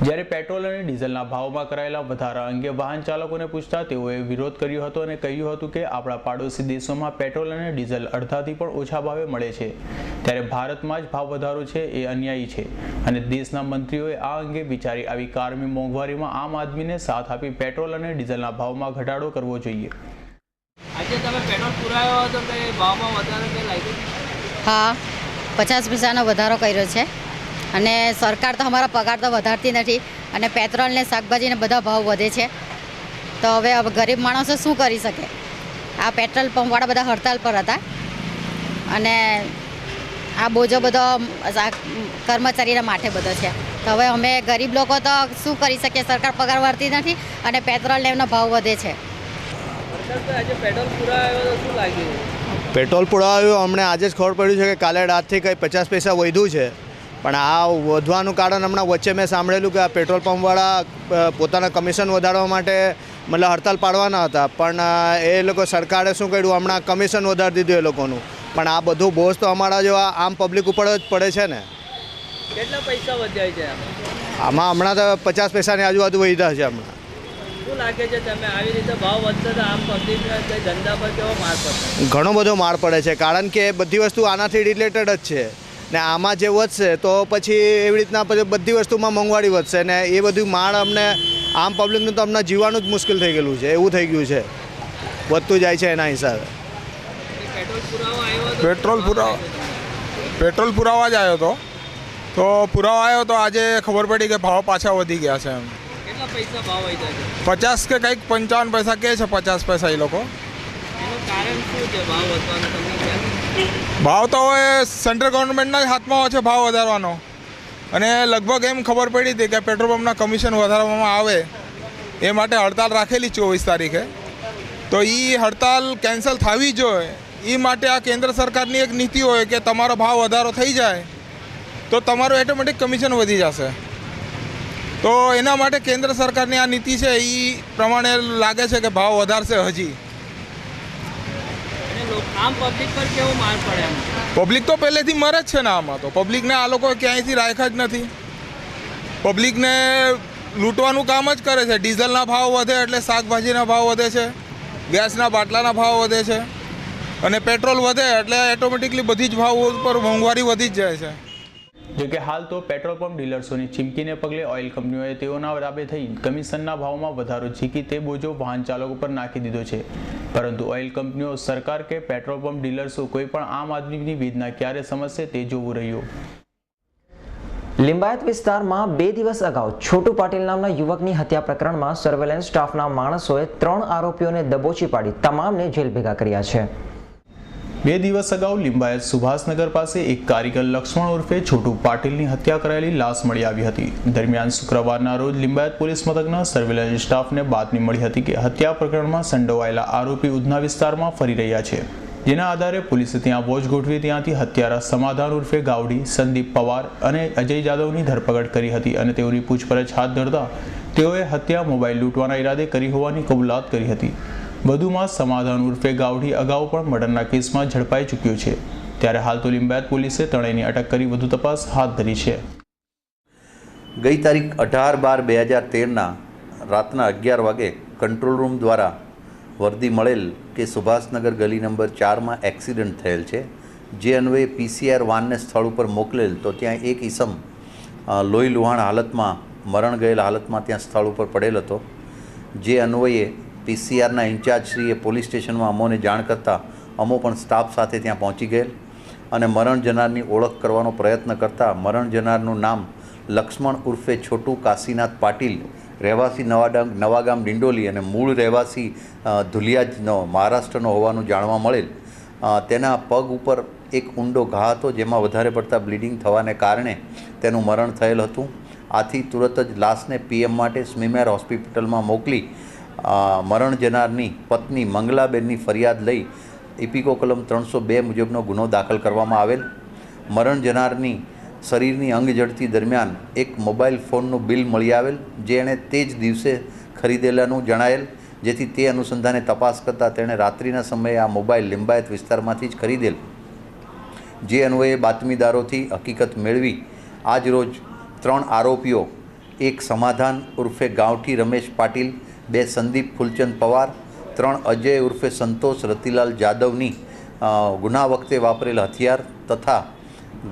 જ્યારે પેટ્રોલ અને ડીઝલના ભાવમાં કરાયેલા વધારા અંગે વાહન ચાલકોને પૂછતા તેઓએ વિરોધ કર્યો હતો અને કહ્યું હતું કે આપણા પાડોશી દેશોમાં પેટ્રોલ અને ડીઝલ અડધાથી પણ ઓછા ભાવે મળે છે, ત્યારે ભારતમાં જ ભાવ વધારો છે એ અન્યાયી છે અને દેશના મંત્રીઓએ આ અંગે વિચારી આવી કારમી મોંઘવારીમાં આમ આદમીને સાથ આપી પેટ્રોલ અને ડીઝલના ભાવમાં ઘટાડો કરવો જોઈએ. આજે તમે પેટ્રોલ પુરાયો હતો કે ભાવમાં વધારો કે લાગ્યું? હા, 50 પૈસાનો વધારો કર્યો છે અને સરકાર તો અમારા પગાર તો વધારતી નથી અને પેટ્રોલ ને શાકભાજીને બધા ભાવ વધે છે, તો હવે ગરીબ માણસો શું કરી શકે? આ પેટ્રોલ પંપવાળા બધા હડતાલ પર હતા અને આ બોજો બધો કર્મચારીના માટે બધો છે, તો હવે અમે ગરીબ લોકો તો શું કરી શકીએ? સરકાર પગાર ભરતી નથી અને પેટ્રોલને એમનો ભાવ વધે છે. આજે પેટ્રોલ પુરાયો તો શું લાગ્યું? પેટ્રોલ પુરાવ્યું અમને આજે જ ખબર પડ્યું છે કે કાલે રાતથી કંઈ 50 પૈસા વધ્યું છે, પણ આ વધવાનું કારણ હમણાં વચ્ચે મેં સાંભળેલું કે આ પેટ્રોલ પંપવાળા પોતાના કમિશન વધારવા માટે મતલબ હડતાલ પાડવાના હતા, પણ એ લોકો સરકારે શું કર્યું, હમણાં કમિશન વધારી દીધું એ લોકોનું, પણ આ બધું બોજ તો અમારા જેવા આમ પબ્લિક ઉપર જ પડે છે ને. કેટલા પૈસા વધ્યા છે આમાં? હમણાં તો 50 પૈસાની આજુબાજુ વધ્યા છે હમણાં. શું લાગે છે તમે આવી રીતે ભાવ વધશે તો આમ પબ્લિકને ધંધા પર કેવો માર પડશે? ઘણો બધો માર પડે છે, કારણ કે બધી વસ્તુ આનાથી રિલેટેડ જ છે ને આમાં જે વધશે તો પછી એવી રીતના પછી બધી વસ્તુમાં મોંઘવારી વધશે ને એ બધું માળ અમને આમ પબ્લિકનું તો અમને જીવવાનું જ મુશ્કેલ થઈ ગયેલું છે, એવું થઈ ગયું છે, વધતું જાય છે એના હિસાબે. પેટ્રોલ પુરાવા જ આવ્યો હતો, તો પુરાવા આવ્યો તો આજે ખબર પડી કે ભાવ પાછા વધી ગયા છે. એમ કેટલા પૈસા ભાવ વધ્યા છે? 50 કે કંઈક 55 પૈસા કહે છે, 50 પૈસા એ લોકો. એનું કારણ શું છે ભાવ વધવાનું? તમને ખ્યાલ? ભાવ તો હવે સેન્ટ્રલ ગવર્મેન્ટના જ હાથમાં હોય છે ભાવ વધારવાનો, અને લગભગ એમ ખબર પડી હતી કે પેટ્રોલ પંપના કમિશન વધારવામાં આવે એ માટે હડતાલ રાખેલી 24 તારીખે, તો એ હડતાલ કેન્સલ થવી જોઈએ. એ માટે આ કેન્દ્ર સરકારની એક નીતિ હોય કે તમારો ભાવ વધારો થઈ જાય તો તમારું ઓટોમેટિક કમિશન વધી જશે, તો એના માટે કેન્દ્ર સરકારની આ નીતિ છે એ પ્રમાણે લાગે છે કે ભાવ વધારશે હજી. આમ પબ્લિક પર કેવો માર પડે? પબ્લિક તો પહેલેથી મરે જ છે ને, આમાં તો પબ્લિકને આ લોકો ક્યાંયથી રાખ્યા જ નથી. પબ્લિકને લૂંટવાનું કામ જ કરે છે. ડીઝલના ભાવ વધે એટલે શાકભાજીના ભાવ વધે છે, ગેસના બાટલાના ભાવ વધે છે, અને પેટ્રોલ વધે એટલે ઓટોમેટિકલી બધી જ ભાવ ઉપર મોંઘવારી વધી જ જાય છે. જોકે હાલ તો પેટ્રોલ પંપ ડીલર્સોની ચીમકીને પગલે ઓઇલ કંપનીઓએ તેઓના ડાબે થઈ કમિશનના ભાવમાં વધારો ઝીકી તે બોજો વાહન ચાલકો પર નાખી દીધો છે. પરંતુ ઓઇલ કંપનીઓ, સરકાર કે પેટ્રોલ પંપ ડીલર્સો કોઈ પણ આમ આદમીની વેદના ક્યારે સમજશે તે જોવું રહ્યું. લિંબાયત વિસ્તારમાં 2 દિવસ અગાઉ છોટુ પાટીલ નામના યુવકની હત્યા પ્રકરણમાં સર્વેલન્સ સ્ટાફના માણસોએ 3 આરોપીઓને દબોચી પાડી તમામને જેલ ભેગા કર્યા છે. 2 દિવસ અગાઉ લિંબાયત સુભાષનગર પાસે એક કારીગર લક્ષ્મણ ઉર્ફે છોટુ પાટીલની હત્યા કરાયેલી લાશ મળી આવી હતી. દરમિયાન શુક્રવારના રોજ લિંબાયત પોલીસ મથકના સર્વેલન્સ સ્ટાફને બાતમી મળી હતી કે હત્યા પ્રકરણમાં સંડોવાયેલા આરોપી ઉધના વિસ્તારમાં ફરી રહ્યા છે. જેના આધારે પોલીસે ત્યાં વોચ ગોઠવી ત્યાંથી હત્યારા સમાધાન ઉર્ફે ગાવડી, સંદીપ પવાર અને અજય જાદવની ધરપકડ કરી હતી અને તેઓની પૂછપરછ હાથ ધરતા તેઓએ હત્યા મોબાઈલ લૂંટવાના ઈરાદે કરી હોવાની કબૂલાત કરી હતી. વધુમાં સમાધાન ઉર્ફે ગાવડી અગાઉ પણ મર્ડરના કેસમાં ઝડપાઈ ચૂક્યો છે. ત્યારે હાલ તો લિંબાયત પોલીસે ત્રણેયની અટક કરી વધુ તપાસ હાથ ધરી છે. ગઈ તારીખ 18/12/2013ના રાતના 11 વાગે કંટ્રોલ રૂમ દ્વારા વર્દી મળેલ કે સુભાષનગર ગલી નંબર 4માં એક્સિડન્ટ થયેલ છે. જે અન્વયે PCR વાનને સ્થળ ઉપર મોકલેલ તો ત્યાં એક ઈસમ લોહી લુહાણ હાલતમાં મરણ ગયેલ હાલતમાં ત્યાં સ્થળ ઉપર પડેલ હતો. જે અન્વયે PCRના ઇન્ચાર્જશ્રીએ પોલીસ સ્ટેશનમાં અમોને જાણ કરતાં અમો પણ સ્ટાફ સાથે ત્યાં પહોંચી ગયેલ અને મરણ જનારની ઓળખ કરવાનો પ્રયત્ન કરતાં મરણ જનારનું નામ લક્ષ્મણ ઉર્ફે છોટુ કાશીનાથ પાટીલ, રહેવાસી નવાગામ ડિંડોલી અને મૂળ રહેવાસી ધુલિયાજનો મહારાષ્ટ્રનો હોવાનું જાણવા મળેલ. તેના પગ ઉપર એક ઊંડો ઘા હતો, જેમાં વધારે પડતા બ્લીડિંગ થવાને કારણે તેનું મરણ થયેલ હતું. આથી તુરત જ લાશને PM માટે સ્મીમેર હોસ્પિટલમાં મોકલી મરણ જનારની પત્ની મંગલાબેનની ફરિયાદ લઈ ઇપિકો કલમ 302 મુજબનો ગુનો દાખલ કરવામાં આવેલ. મરણ જનારની શરીરની અંગ ઝડતી દરમિયાન એક મોબાઈલ ફોનનું બિલ મળી આવેલ, જે એણે તે જ દિવસે ખરીદેલાનું જણાયેલ. જેથી તે અનુસંધાને તપાસ કરતાં તેણે રાત્રિના સમયે આ મોબાઈલ લિંબાયત વિસ્તારમાંથી જ ખરીદેલ. જે અન્વયે બાતમીદારોથી હકીકત મેળવી આજ રોજ 3 આરોપીઓ, એક સમાધાન ઉર્ફે ગાંવઠી રમેશ પાટીલ, 2 સંદીપ ફૂલચંદ પવાર, 3 અજય ઉર્ફે સંતોષ રતિલાલ જાદવની ગુના વખતે વાપરેલ હથિયાર તથા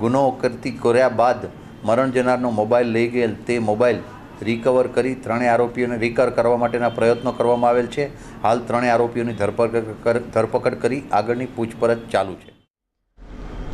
ગુનો કર્યા બાદ મરણ જનારનો મોબાઈલ લઈ ગયેલ તે મોબાઈલ રિકવર કરી 3 આરોપીઓને રિકવર કરવા માટેના પ્રયત્નો કરવામાં આવેલ છે. હાલ 3 આરોપીઓની ધરપકડ કરી આગળની પૂછપરછ ચાલુ છે.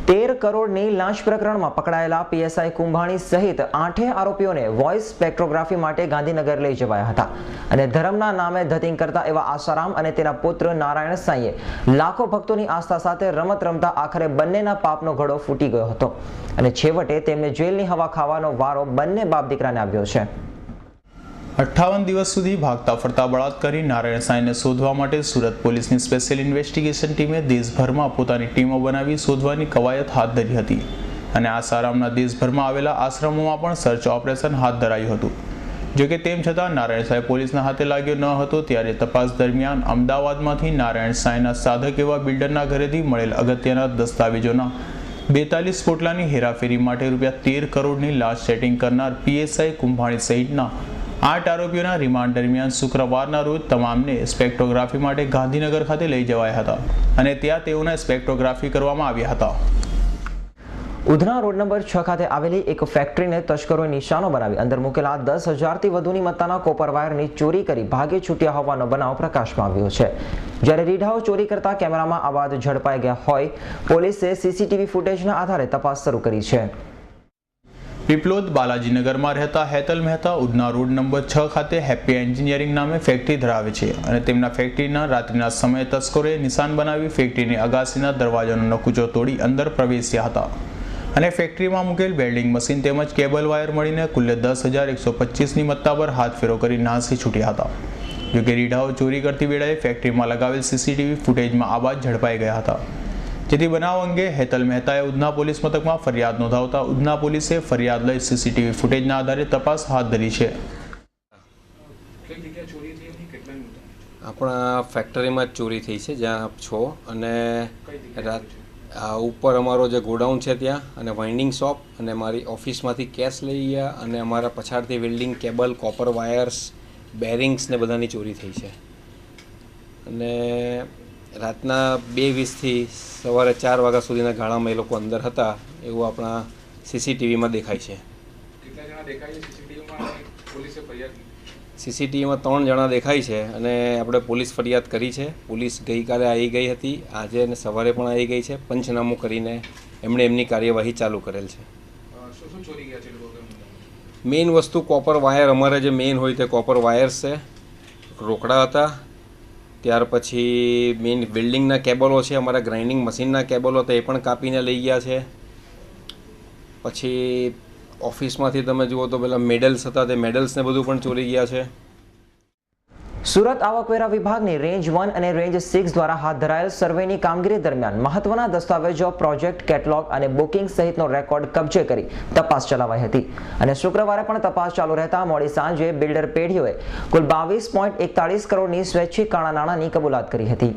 13 કરોડની લાંચ પ્રકરણમાં પકડાયેલા PSI કુંભાણી સહિત 8 આરોપીઓને વોઇસ સ્પેક્ટ્રોગ્રાફી માટે ગાંધીનગર લઈ જવાયા હતા અને ધર્મના નામે ધતિંગ કરતા એવા આસારામ અને તેના પુત્ર નારાયણ સાંઈએ લાખો ભક્તોની આસ્થા સાથે રમત રમતા આખરે બંનેના પાપનો ઘડો ફૂટી ગયો હતો અને છેવટે તેમને જેલની હવા ખાવાનો વારો બંને બાપ દીકરાને આવ્યો છે. 58 દિવસ સુધી ભાગતા ફરતા બળાત્કારી નારાયણ સાંઈને શોધવા માટે સુરત પોલીસની સ્પેશિયલ ઇન્વેસ્ટિગેશન ટીમે દેશભરમાં પોતાની ટીમો બનાવી શોધવાની કવાયત હાથ ધરી હતી અને આસારામના દેશભરમાં આવેલા આશ્રમોમાં પણ સર્ચ ઓપરેશન હાથ ધરાયું હતું. જોકે તેમ છતાં નારાયણ સાંઈ પોલીસના હાથે લાગ્યો ન હતો. ત્યારે તપાસ દરમિયાન અમદાવાદમાંથી નારાયણ સાંઈના સાધક એવા બિલ્ડરના ઘરેથી મળેલ અગત્યના દસ્તાવેજોના 42 પોટલાની હેરાફેરી માટે ₹13 કરોડની લાંચ સેટિંગ કરનાર PSI કુંભાણી સહિતના 8 આરોપીઓના રિમાન્ડ દરમિયાન શુક્રવારના રોજ તમામને સ્પેક્ટ્રોગ્રાફી માટે ગાંધીનગર ખાતે લઈ જવાયા હતા અને ત્યાં તેઓને સ્પેક્ટ્રોગ્રાફી કરવામાં આવ્યા હતા. ઉધના રોડ નંબર 6 ખાતે આવેલી એક ફેક્ટરીને તસ્કરોએ નિશાનો બનાવી અંદર મૂકેલા 10,000થી વધુની મત્તાના કોપર વાયરની ચોરી કરી ભાગે છૂટ્યા હોવાનો બનાવ પ્રકાશમાં આવ્યો છે. જ્યારે રીઢાઓ ચોરી કરતા કેમેરામાં આ વાત ઝડપાઈ ગયા હોય પોલીસે CCTV ફૂટેજના આધારે તપાસ શરૂ કરી છે. પીપલોદ બાલાજીનગરમાં રહેતા હેતલ મહેતા ઉધના રોડ નંબર 6 ખાતે હેપી એન્જિનિયરિંગ નામે ફેક્ટરી ધરાવે છે અને તેમના ફેક્ટરીના રાત્રિના સમયે તસ્કરોએ નિશાન બનાવી ફેક્ટરીની અગાસીના દરવાજાનો નકુચો તોડી અંદર પ્રવેશ્યા હતા અને ફેક્ટરીમાં મૂકેલ વેલ્ડિંગ મશીન તેમજ કેબલ વાયર મળીને કુલ્લે 10,125ની મત્તા પર હાથ ફેરો કરી નાસી છૂટ્યા હતા. જોકે રીઢાઓ ચોરી કરતી વેળાએ ફેક્ટરીમાં લગાવેલ CCTV ફૂટેજમાં આ વાત ઝડપાઈ ગયા હતા. જેથી બનાવ અંગે હેતલ મહેતાએ ઉધના પોલીસ મથકમાં ફરિયાદ નોંધાવતા ઉધના પોલીસે ફરિયાદ લઈ CCTV ફૂટેજના આધારે તપાસ હાથ ધરી છે. આપણા ફેક્ટરીમાં જ ચોરી થઈ છે, જ્યાં છો અને આ ઉપર અમારો જે ગોડાઉન છે ત્યાં અને વાઇન્ડિંગ શોપ અને મારી ઓફિસમાંથી કેશ લઈ ગયા અને અમારા પછાડથી welding cable, copper wires, bearings ને બધાની ચોરી થઈ છે. અને રાતના 2:20થી સવારે 4 વાગ્યા સુધીના ગાળામાં એ લોકો અંદર હતા એવું આપણા સીસીટીવીમાં દેખાય છે. સીસીટીવીમાં 3 જણા દેખાય છે અને આપણે પોલીસ ફરિયાદ કરી છે. પોલીસ ગઈકાલે આવી ગઈ હતી, આજે અને સવારે પણ આવી ગઈ છે. પંચનામું કરીને એમણે એમની કાર્યવાહી ચાલુ કરેલ છે. મેઇન વસ્તુ કોપર વાયર, અમારે જે મેઇન હોય તે કોપર વાયર્સ છે, રોકડા હતા. ત્યાર પછી મેઇન વેલ્ડિંગના કેબલો છે, અમારા ગ્રાઇન્ડિંગ મશીનના કેબલો હતા એ પણ કાપીને લઈ ગયા છે. પછી ઓફિસમાંથી તમે જુઓ તો પેલા મેડલ્સ હતા તે મેડલ્સને બધું પણ ચોરી ગયા છે. સુરત આવકવેરા વિભાગની રેન્જ 1 અને રેન્જ 6 દ્વારા હાથ ધરાયેલ સર્વેની કામગીરી દરમિયાન મહત્વના દસ્તાવેજો, પ્રોજેક્ટ કેટલોગ અને બુકિંગ સહિતનો રેકોર્ડ કબજે કરી તપાસ ચલાવાઈ હતી અને શુક્રવારે પણ તપાસ ચાલુ રહેતા મોડી સાંજે બિલ્ડર પેઢીઓએ કુલ 22.41 કરોડની સ્વૈચ્છિક કાળા નાણાંની કબૂલાત કરી હતી.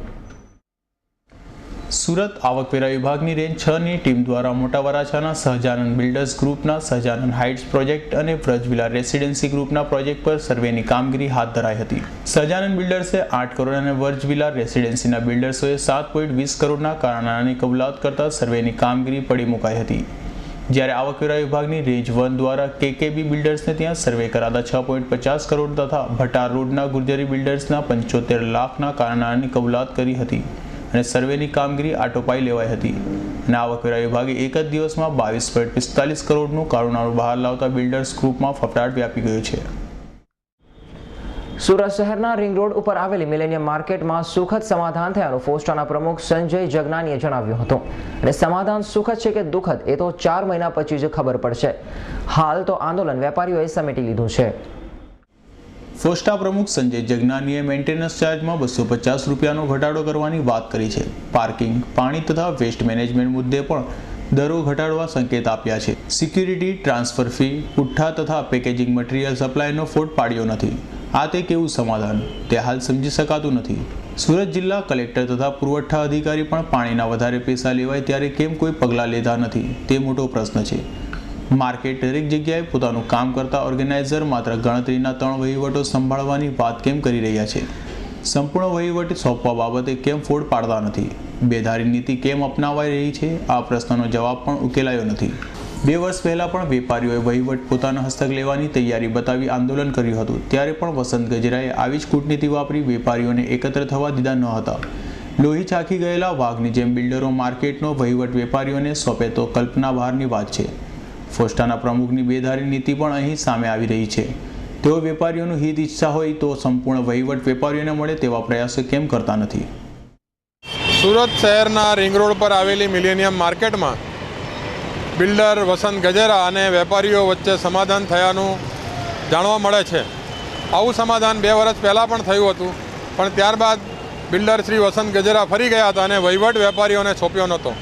સુરત આવકવેરા વિભાગની રેન્જ 6ની ટીમ દ્વારા મોટા વરાછાના સહજાનંદ બિલ્ડર્સ ગ્રુપના સહજાનંદ હાઇટ્સ પ્રોજેક્ટ અને વ્રજવિલા રેસિડેન્સી ગ્રુપના પ્રોજેક્ટ પર સર્વેની કામગીરી હાથ ધરાઈ હતી. સહજાનંદ બિલ્ડર્સે 8 કરોડ અને વ્રજવિલા રેસિડેન્સીના બિલ્ડર્સોએ 7.20 કરોડના કાળા નાણાંની કબૂલાત કરતા સર્વેની કામગીરી પડી મુકાઈ હતી. જ્યારે આવકવેરા વિભાગની રેન્જ 1 દ્વારા કેકેબી બિલ્ડર્સને ત્યાં સર્વે કરાતા 6.50 કરોડ તથા ભટાર રોડના ગુર્જરી બિલ્ડર્સના 75 લાખના કાળા નાણાંની કબૂલાત કરી હતી અને સર્વેની કામગીરી આટોપાઈ લેવાઈ હતી. અને આવકવેરા વિભાગે એક જ દિવસમાં 22.45 કરોડનું કાળું નાણું બહાર લાવતા બિલ્ડર્સ ગ્રુપમાં ફફડાટ વ્યાપી ગયો છે. સુરત શહેરના રિંગ રોડ ઉપર આવેલી મિલેનિયમ માર્કેટમાં સુખદ સમાધાન થયાનું ફોસ્ટાના પ્રમુખ સંજય જગનાનીએ જણાવ્યું હતું. અને સમાધાન સુખદ છે કે દુઃખદ એ તો 4 મહિના પછી જ ખબર પડશે. હાલ તો આંદોલન વેપારીઓએ સમેટી લીધું છે. ફોસ્ટા પ્રમુખ સંજય જગનાનીએ મેન્ટેનન્સ ચાર્જમાં 250 રૂપિયાનો ઘટાડો કરવાની વાત કરી છે. પાર્કિંગ, પાણી તથા વેસ્ટ મેનેજમેન્ટ મુદ્દે પણ દરો ઘટાડવા સંકેત આપ્યા છે. સિક્યુરિટી, ટ્રાન્સફર ફી, પુઠ્ઠા તથા પેકેજિંગ મટીરિયલ સપ્લાયનો ફોટ પાડ્યો નથી. આ તે કેવું સમાધાન તે હાલ સમજી શકાતું નથી. સુરત જિલ્લા કલેક્ટર તથા પુરવઠા અધિકારી પણ પાણીના વધારે પૈસા લેવાય ત્યારે કેમ કોઈ પગલાં લેતા નથી તે મોટો પ્રશ્ન છે. માર્કેટ દરેક જગ્યાએ પોતાનું કામ કરતા ઓર્ગેનાઇઝર માત્ર ગણતરીના 3 વહીવટો સંભાળવાની વાત કેમ કરી રહ્યા છે? સંપૂર્ણ વહીવટ સોંપવા બાબતે કેમ ફોડ પાડતા નથી? બેધારી નીતિ કેમ અપનાવાઈ રહી છે? આ પ્રશ્નનો જવાબ પણ ઉકેલાયો નથી. 2 વર્ષ પહેલા પણ વેપારીઓએ વહીવટ પોતાના હસ્તક લેવાની તૈયારી બતાવી આંદોલન કર્યું હતું. ત્યારે પણ વસંત ગજરાએ આવી જ કૂટનીતિ વાપરી વેપારીઓને એકત્ર થવા દીધા ન હતા. લોહી ચાખી ગયેલા વાઘની જેમ બિલ્ડરો માર્કેટનો વહીવટ વેપારીઓને સોંપે તો કલ્પના બહારની વાત છે. ફોસ્ટાના પ્રમુખની બેધારી નીતિ પણ અહીં સામે આવી રહી છે. તેઓ વેપારીઓનું હિત ઈચ્છા હોય તો સંપૂર્ણ વહીવટ વેપારીઓને મળે તેવા પ્રયાસો કેમ કરતા નથી? સુરત શહેરના રિંગ રોડ પર આવેલી મિલેનિયમ માર્કેટમાં બિલ્ડર વસંત ગજેરા અને વેપારીઓ વચ્ચે સમાધાન થયાનું જાણવા મળે છે. આવું સમાધાન 2 વર્ષ પહેલાં પણ થયું હતું, પણ ત્યારબાદ બિલ્ડર શ્રી વસંત ગજેરા ફરી ગયા હતા અને વહીવટ વેપારીઓને સોંપ્યો નહોતો.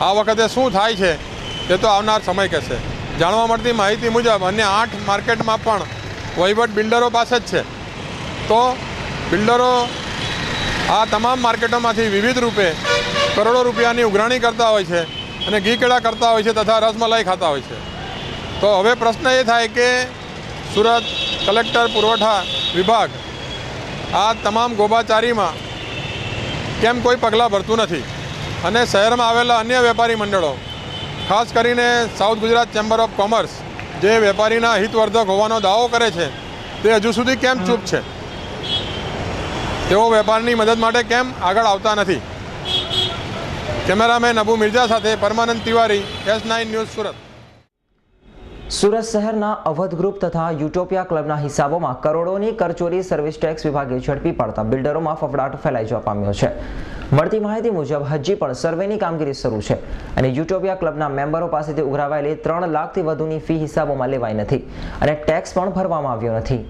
આ વખતે શું થાય છે તે તો આવનાર સમય કહેશે. જાણવા મળતી માહિતી મુજબ અન્ય 8 માર્કેટમાં પણ વહીવટ બિલ્ડરો પાસે જ છે. તો બિલ્ડરો આ તમામ માર્કેટોમાંથી વિવિધ રૂપે કરોડો રૂપિયાની ઉઘરાણી કરતા હોય છે અને ઘી કેળા કરતા હોય છે તથા રસમલાઈ ખાતા હોય છે. તો હવે પ્રશ્ન એ થાય કે સુરત કલેક્ટર પુરવઠા વિભાગ આ તમામ ગોબાચારીમાં કેમ કોઈ પગલાં ભરતું નથી અને શહેરમાં આવેલા અન્ય વેપારી મંડળો, ખાસ કરીને south Gujarat chamber of commerce જે વેપારીના હિતવર્ધક હોવાનો દાવો કરે છે તે હજુ સુધી કેમ ચૂપ છે? તેઓ વેપારની મદદ માટે કેમ આગળ આવતા નથી? કેમેરામેન અબુ મિર્ઝા સાથે પરમાનંદ તિવારી, S9 ન્યૂઝ, સુરત. સુરત શહેરના અવધ ગ્રુપ તથા યુટોપિયા ક્લબના હિસાબોમાં કરોડોની કરચોરી સર્વિસ ટેક્સ વિભાગે ઝડપી પાડતા બિલ્ડરોમાં ફફડાટ ફેલાઈ જવા પામ્યો છે. મળતી માહિતી મુજબ હજી પણ સર્વેની કામગીરી શરૂ છે અને યુટોપિયા ક્લબના મેમ્બરો પાસેથી ઉઘરાવાયેલી 3 લાખથી વધુની ફી હિસાબોમાં લેવાઈ નથી અને ટેક્સ પણ ભરવામાં આવ્યો નથી.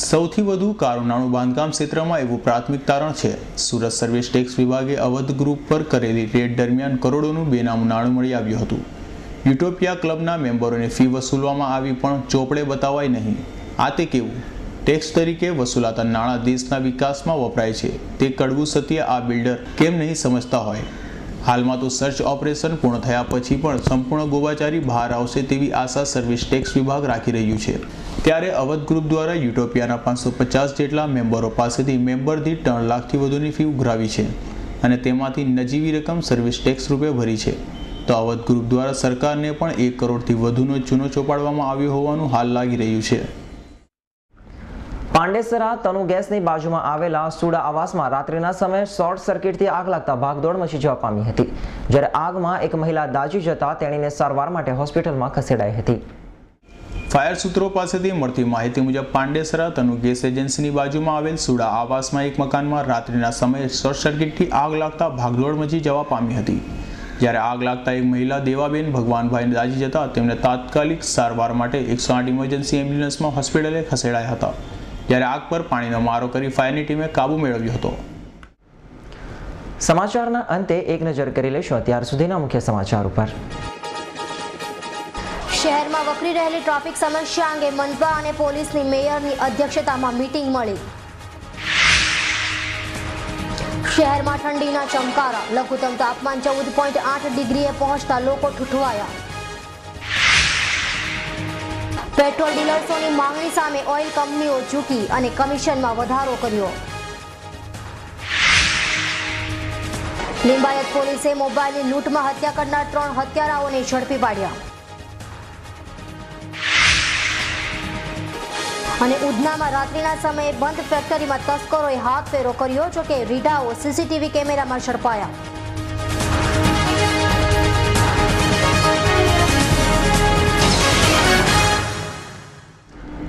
સૌથી વધુ કાળું નાણું બાંધકામ ક્ષેત્રમાં એવું પ્રાથમિક તારણ છે. સુરત સર્વિસ ટેક્સ વિભાગે અવધ ગ્રુપ પર કરેલી રેડ દરમિયાન કરોડોનું બેનામું નાણું મળી આવ્યું હતું. યુટોપિયા ક્લબના મેમ્બરોને ફી વસૂલવામાં આવી પણ ચોપડે બતાવાય નહીં. આ તે કેવું? ટેક્સ તરીકે વસૂલાતા નાણાં દેશના વિકાસમાં વપરાય છે તે કડવું સત્ય આ બિલ્ડર કેમ નહીં સમજતા હોય? હાલમાં તો સર્ચ ઓપરેશન પૂર્ણ થયા પછી પણ સંપૂર્ણ ગોવાચારી બહાર આવશે તેવી આશા સર્વિસ ટેક્સ વિભાગ રાખી રહ્યું છે। ત્યારે અવધ ગ્રુપ દ્વારા યુટોપિયાના 550 જેટલા મેમ્બરો પાસેથી મેમ્બર દીઠ 3 લાખથી વધુની ફી ઉઘરાવી છે અને તેમાંથી નજીવી રકમ સર્વિસ ટેક્સ રૂપે ભરી છે। તો અવધ ગ્રુપ દ્વારા સરકારને પણ 1 કરોડથી વધુનો ચૂનો ચોપાડવામાં આવ્યો હોવાનું હાલ લાગી રહ્યું છે। પાંડેસરા તનુ ગેસની બાજુમાં આવેલા સુડા આવાસમાં રાત્રિના સમયે શોર્ટ સર્કિટથી આગ લાગતા ભાગદોડ મચી જવા પામી હતી। જ્યારે આગમાં એક મહિલા દાઝી જતા તેણીને સારવાર માટે હોસ્પિટલમાં ખસેડાઈ હતી। ફાયર સૂત્રો પાસેથી મળતી માહિતી મુજબ પાંડેસરા તનુ ગેસ એજન્સીની બાજુમાં આવેલ સુડા આવાસમાં એક મકાનમાં રાત્રિના સમયે શોર્ટ સર્કિટથી આગ લાગતા ભાગદોડ મચી જવા પામી હતી। જ્યારે આગ લાગતા એક મહિલા દેવાબેન ભગવાનભાઈ દાઝી જતા તેમને તાત્કાલિક સારવાર માટે 108 ઇમરજન્સી એમ્બ્યુલન્સમાં હોસ્પિટલે ખસેડાયા હતા। જ્યારે આગ પર પાણીનો મારો કરી ફાયરની ટીમે કાબુ મેળવ્યો હતો। સમાચારના અંતે એક નજર કરી લેશું અત્યાર સુધીના મુખ્ય સમાચાર ઉપર। શહેરમાં વકરી રહેલી ટ્રાફિક સમસ્યા અંગે મનપા અને પોલીસની મેયરની અધ્યક્ષતામાં મીટિંગ મળી। શહેરમાં ઠંડીના ચમકારા, લઘુત્તમ તાપમાન 14.8 ડિગ્રીએ પહોંચતા લોકો ઠૂઠવાયા। પેટ્રોલ ડીલર્સોની માંગણી સામે ઓઇલ કંપનીઓ ઝૂકી અને કમિશનમાં વધારો કર્યો। લિંબાયત પોલીસે મોબાઈલની લૂંટમાં હત્યા કરનાર 3 હત્યારાઓને ઝડપી પાડ્યા। અને ઉધનામાં રાત્રિના સમયે બંધ ફેક્ટરીમાં તસ્કરોએ હાથફેરો કર્યો, જોકે રીઢાઓ સીસીટીવી કેમેરામાં ઝડપાયા।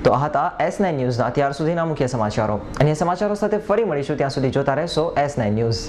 તો આ હતા S9 ન્યૂઝના અત્યાર સુધીના મુખ્ય સમાચારો। અન્ય સમાચારો સાથે ફરી મળીશું, ત્યાં સુધી જોતા રહેશો S9 ન્યૂઝ।